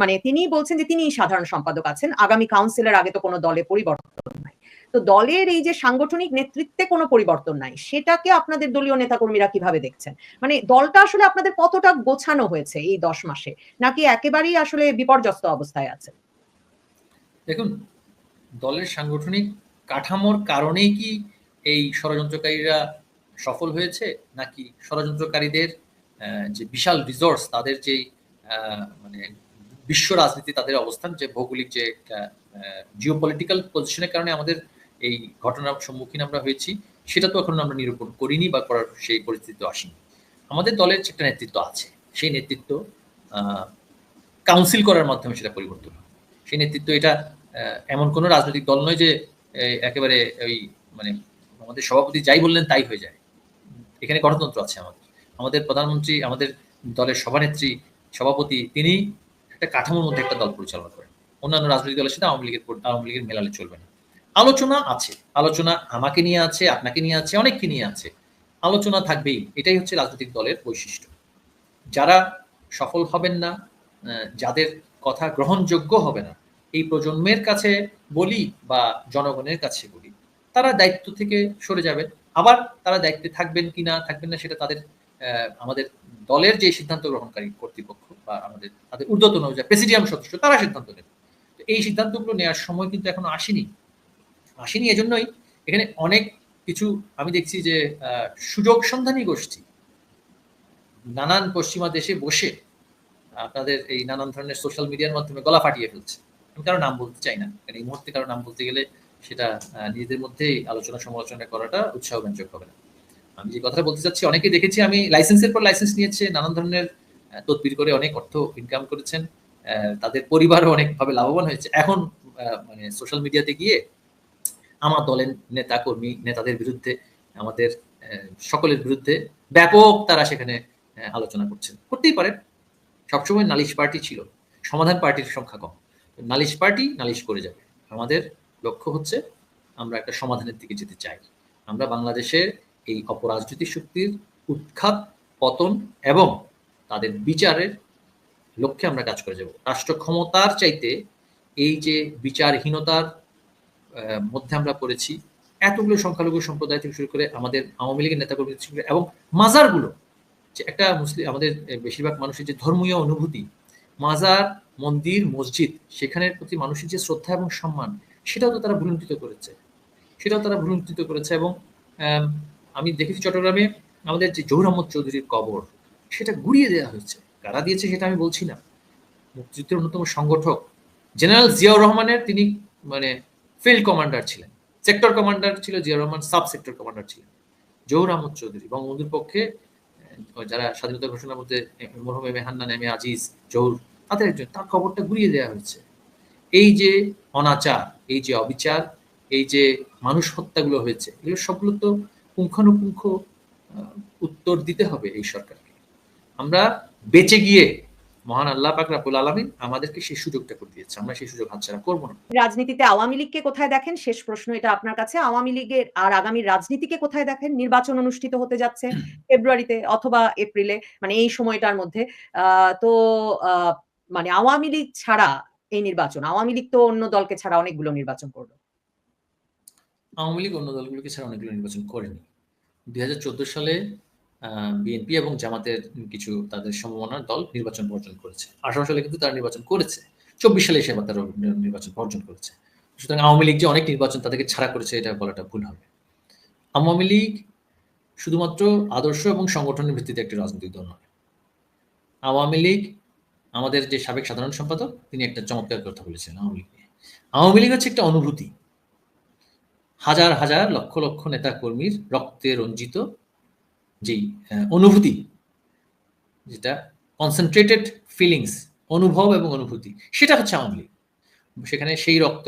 মানে তিনি বলছেন যে তিনি সাধারণ সম্পাদক আছেন, আগামী কাউন্সিলের আগে তো কোনো দলে পরিবর্তন নাই। তো দলের এই যে সাংগঠনিক নেতৃত্বে কোনো পরিবর্তন নাই, সেটাকে আপনাদের দলীয় নেতাকর্মীরা কিভাবে দেখছেন? মানে দলটা আসলে আপনাদের কতটা গোছানো হয়েছে এই 10 মাসে, নাকি একেবারেই আসলে বিপর্যস্ত অবস্থায় আছে? দেখুন, দলের সাংগঠনিক কাঠামোর কারণেই কি এই ষড়যন্ত্রকারীরা সফল হয়েছে, নাকি ষড়যন্ত্রকারীদের যে বিশাল রিসোর্স, তাদের যে মানে বিশ্ব রাজনীতি, তাদের অবস্থান, যে ভৌগোলিক যে একটা জিওপলিটিক্যাল পজিশনের কারণে আমাদের এই ঘটনার সম্মুখীন আমরা হয়েছি, সেটা তো এখন আমরা নিরূপণ করিনি বা করার সেই পরিস্থিতি আসেনি। আমাদের দলের একটা নেতৃত্ব আছে, সেই নেতৃত্ব কাউন্সিল করার মাধ্যমে সেটা পরিবর্তন হয়। সেই নেতৃত্ব এটা এমন কোনো রাজনৈতিক দল নয় যে একেবারে ওই মানে আমাদের সভাপতি যাই বললেন তাই হয়ে যায়। এখানে গণতন্ত্র আছে আমাদের। আমাদের প্রধানমন্ত্রী, আমাদের দলের সভানেত্রী, সভাপতি, তিনি একটা কাঠামোর মধ্যে একটা দল পরিচালনা করেন। অন্যান্য রাজনৈতিক দলের সাথে আওয়ামী লীগের মেলালে চলবে না। আলোচনা আছে, আলোচনা আমাকে নিয়ে আছে, আপনাকে নিয়ে আছে, অনেককে নিয়ে আছে। আলোচনা থাকবেই, এটাই হচ্ছে রাজনৈতিক দলের বৈশিষ্ট্য। যারা সফল হবেন না, যাদের কথা গ্রহণযোগ্য হবে না, এই প্রজন্মের কাছে বলি বা জনগণের কাছে বলি, তারা দায়িত্ব থেকে সরে যাবেন। আবার তারা দায়িত্বে থাকবেন কি না থাকবেন না সেটা তাদের আমাদের দলের যে সিদ্ধান্ত গ্রহণকারী কর্তৃপক্ষ বা তাদের ঊর্ধ্বতন যে প্রেসিডিয়াম সদস্য, তারা সিদ্ধান্ত নেবে। এই সিদ্ধান্তগুলো নেওয়ার সময় কিন্তু এখনো আসেনি। এজন্যই এখানে অনেক কিছু আমি দেখছি যে সুযোগ সন্ধানী গোষ্ঠী নানান পশ্চিমা দেশে বসে আপনাদের এই নানান ধরনের সোশ্যাল মিডিয়ার মাধ্যমে গলা ফাটিয়ে ফেলছে। আমি কারো নাম বলতে চাই না, কারণ এই মুহূর্তে কারো নাম বলতে গেলে সেটা নিজেদের মধ্যেই আলোচনা সমালোচনা করাটা উৎসাহব্যঞ্জক হবে না। আমি যে কথাটা বলতে চাচ্ছি, অনেকে দেখেছি আমি লাইসেন্সের পর লাইসেন্স নিয়েছে, নানান ধরনের তদবির করে অনেক অর্থ ইনকাম করেছেন, তাদের পরিবারও অনেকভাবে লাভবান হয়েছে। এখন মানে সোশ্যাল মিডিয়াতে গিয়ে আমার দলের নেতা কর্মী নেতাদের বিরুদ্ধে, আমাদের সকলের বিরুদ্ধে ব্যাপক তারা সেখানে আলোচনা করতেই পারে। সবসময় নালিশ পার্টি ছিল, সমাধান পার্টির সংখ্যা কম। নালিশ পার্টি নালিশ করে যাবে। আমাদের লক্ষ্য হচ্ছে আমরা একটা সমাধানের দিকে যেতে চাই। আমরা বাংলাদেশের এই অপরাজনৈতিক শক্তির উৎখাত, পতন এবং তাদের বিচারের লক্ষ্যে আমরা কাজ করে যাব। রাষ্ট্র ক্ষমতার চাইতে এই যে বিচারহীনতার মধ্যে আমরা পড়েছি, এতগুলো সংখ্যালঘু সম্প্রদায় থেকে শুরু করে আমাদের আওয়ামী লীগের নেতাকর্মী থেকে শুরু করে, এবং মাজারগুলো, যে একটা মুসলিম আমাদের বেশিরভাগ মানুষের যে ধর্মীয় অনুভূতি, মাজার, মন্দির, মসজিদ, সেখানের প্রতি মানুষের যে শ্রদ্ধা এবং সম্মান, সেটাও তো তারা ভুলুণ্ঠিত করেছে। এবং আমি দেখেছি চট্টগ্রামে আমাদের যে জহুর আহমদ চৌধুরীর কবর, সেটা গুড়িয়ে দেওয়া হয়েছে। কারা দিয়েছে সেটা আমি বলছি না। মুক্তিযুদ্ধের অন্যতম সংগঠক জেনারেল জিয়াউর রহমানের, তিনি মানে ফিল্ড কমান্ডার ছিলেন, সেক্টর কমান্ডার ছিল Ziaur Rahman, sub sector commander ছিলেন। জহুর আহমদ চৌধুরী বঙ্গবন্ধুর পক্ষে যারা স্বাধীনতা ঘোষণার মধ্যে মরহুম M A Hannan, M A Aziz, Zahur, তাদের একজন, তার খবরটা ঘুরিয়ে দেওয়া হয়েছে। এই যে অনাচার, এই যে অবিচার, এই যে মানুষ হত্যাগুলো হয়েছে, এগুলো সবগুলো তো পুঙ্খানুপুঙ্খ উত্তর দিতে হবে এই সরকারকে। আমরা বেঁচে গিয়ে মহান আল্লাহ পাক রাব্বুল আলামিন আমাদেরকে সেই সুযোগটা করে দিয়েছে, আমরা সেই সুযোগ হাতছাড়া করব না। রাজনীতিতে আওয়ামী লীগকে কোথায় দেখেন? শেষ প্রশ্ন এটা আপনার কাছে। আওয়ামী লীগের আর আগামীর রাজনীতিকে কোথায় দেখেন? নির্বাচন অনুষ্ঠিত হতে যাচ্ছে ফেব্রুয়ারিতে অথবা এপ্রিলে, মানে এই সময়টার মধ্যে। তো আ মানে আওয়ামী লীগ ছাড়া এই নির্বাচন, আওয়ামী লীগ তো অন্য দলকে ছাড়া অনেকগুলো নির্বাচন করল। আওয়ামী লীগ অন্য দলগুলোকে ছাড়া অনেকগুলো নির্বাচন করেনি। ২০১৪ সালে বিএনপি এবং জামাতের কিছু তাদের সমমনার দল নির্বাচন বর্জন করেছে। ১৮ সালে কিন্তু তারা নির্বাচন করেছে। ২৪ সালে এসে আবার তারা নির্বাচন বর্জন করেছে। সুতরাং আওয়ামী লীগ যে অনেক নির্বাচন তাদেরকে ছাড়া করেছে এটা বলাটা ভুল হবে। আওয়ামী লীগ শুধুমাত্র আদর্শ এবং সংগঠনের ভিত্তিতে একটি রাজনৈতিক দল নয়। আওয়ামী লীগ, আমাদের যে সাবেক সাধারণ সম্পাদক তিনি একটা চমৎকার কথা বলেছেন আওয়ামী লীগ নিয়ে। আওয়ামী লীগ হচ্ছে একটা অনুভূতি। হাজার হাজার লক্ষ লক্ষ নেতা কর্মীর রক্তে রঞ্জিত যেই অনুভূতি, যেটা কনসেন্ট্রেটেড ফিলিংস, অনুভব এবং অনুভূতি, সেটা হচ্ছে আওয়ামী লীগ। সেখানে সেই রক্ত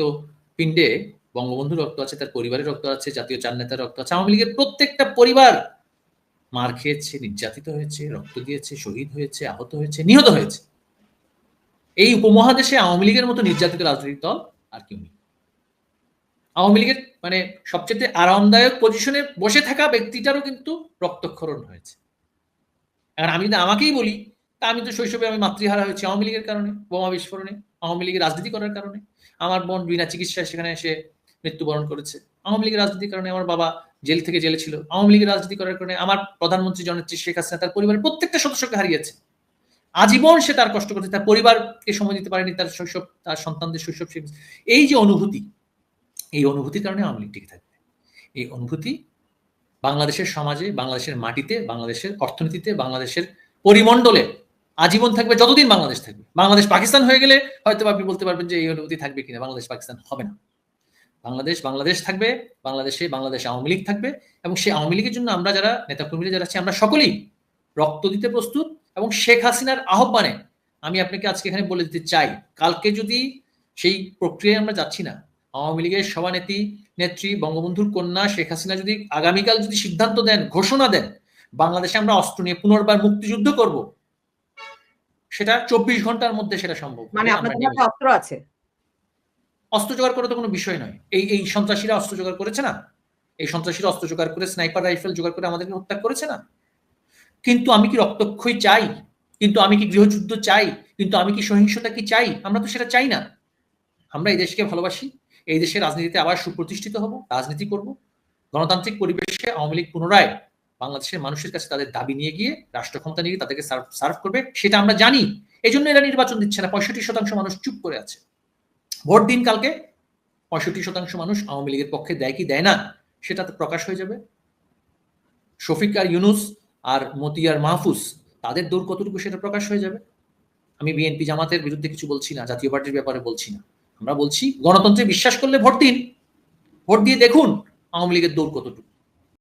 পিণ্ডে বঙ্গবন্ধুর রক্ত আছে, তার পরিবারের রক্ত আছে, জাতীয় চার নেতার রক্ত আছে। আওয়ামী লীগের প্রত্যেকটা পরিবার মার খেয়েছে, নির্যাতিত হয়েছে, রক্ত দিয়েছে, শহীদ হয়েছে, আহত হয়েছে, নিহত হয়েছে। এই উপমহাদেশে আওয়ামী লীগের মতো নির্যাতিত রাজনৈতিক দল আর কেউ নেই। আওয়ামী লীগের মানে সবচেয়ে আরামদায়ক পজিশনে বসে থাকা ব্যক্তিটারও কিন্তু রক্তক্ষরণ হয়েছে। এখন আমি যদি আমাকেই বলি, তা আমি তো শৈশবে আমি মাতৃহারা হয়েছি আওয়ামী লীগের কারণে, বোমা বিস্ফোরণে, আওয়ামী লীগের রাজনীতি করার কারণে। আমার বোন বিনা চিকিৎসায় সেখানে এসে মৃত্যুবরণ করেছে আওয়ামী লীগের রাজনীতির কারণে। আমার বাবা জেল থেকে জেলে ছিল আওয়ামী লীগের রাজনীতি করার কারণে। আমার প্রধানমন্ত্রী জননেত্রী শেখ হাসিনা তার পরিবারের প্রত্যেকটা সদস্যকে হারিয়েছে। আজীবন সে তার কষ্ট করেছে, তার পরিবারকে সময় দিতে পারেনি, তার শৈশব, তার সন্তানদের শৈশব। এই যে অনুভূতি, এই অনুভূতির কারণে আওয়ামী লীগ টিকে থাকবে। এই অনুভূতি বাংলাদেশের সমাজে, বাংলাদেশের মাটিতে, বাংলাদেশের অর্থনীতিতে, বাংলাদেশের পরিমণ্ডলে আজীবন থাকবে, যতদিন বাংলাদেশ থাকবে। বাংলাদেশ পাকিস্তান হয়ে গেলে হয়তো আপনি বলতে পারবেন যে এই অনুভূতি থাকবে কিনা। বাংলাদেশ পাকিস্তান হবে না। বাংলাদেশ থাকবে, বাংলাদেশ আওয়ামী লীগ থাকবে, এবং সেই আওয়ামী লীগের জন্য আমরা যারা নেতাকর্মীরা যারা আছি আমরা সকলেই রক্ত দিতে প্রস্তুত। এবং শেখ হাসিনার আহ্বানে আমি আপনাকে আজকে এখানে বলে দিতে চাই, কালকে যদি সেই প্রক্রিয়ায় আমরা যাচ্ছি না, আওয়ামী লীগের সভানেত্রী নেত্রী বঙ্গবন্ধুর কন্যা শেখ হাসিনা যদি আগামীকাল যদি সিদ্ধান্ত দেন, ঘোষণা দেন, বাংলাদেশে আমরা অস্ত্র নিয়ে পুনর্বার মুক্তিযুদ্ধ করব, সেটা ২৪ ঘন্টার মধ্যে সেটা সম্ভব। মানে আপনাদের হাতে অস্ত্র আছে? অস্ত্র জোগাড় করা তো কোনো বিষয় নয়। এই সন্ত্রাসীরা অস্ত্র জোগাড় করেছে না? এই সন্ত্রাসীরা অস্ত্র জোগাড় করে, স্নাইপার রাইফেল জোগাড় করে আমাদেরকে হত্যা করেছে না? কিন্তু আমি কি রক্তক্ষয়ী চাই? কিন্তু আমি কি গৃহযুদ্ধ চাই? কিন্তু আমি কি সহিংসতা কি চাই? আমরা তো সেটা চাই না। আমরা এই দেশকে ভালোবাসি। এই দেশের রাজনীতিতে আবার সুপ্রতিষ্ঠিত হব, রাজনীতি করব। গণতান্ত্রিক পরিবেশে আওয়ামী লীগ পুনরায় বাংলাদেশের মানুষের কাছে তাদের দাবি নিয়ে গিয়ে, রাষ্ট্র ক্ষমতা নিয়ে গিয়ে তাদেরকে সার্ভ করবে, সেটা আমরা জানি। এই জন্য এরা নির্বাচন দিচ্ছে না। 65% মানুষ চুপ করে আছে। ভোট দিন কালকে, 65% মানুষ আওয়ামী লীগের পক্ষে দেয় কি দেয় না সেটা তো প্রকাশ হয়ে যাবে। শফিক আর ইউনুস আর মতিয়ার মাহফুজ তাদের দৌড় কতটুকু সেটা প্রকাশ হয়ে যাবে। আমি বিএনপি জামাতের বিরুদ্ধে কিছু বলছি না, জাতীয় পার্টির ব্যাপারে বলছি না। আমরা বলছি গণতন্ত্রে বিশ্বাস করলে ভোট দিন, ভোট দিয়ে দেখুন আওয়ামী লীগের দৌড় কতটুকু।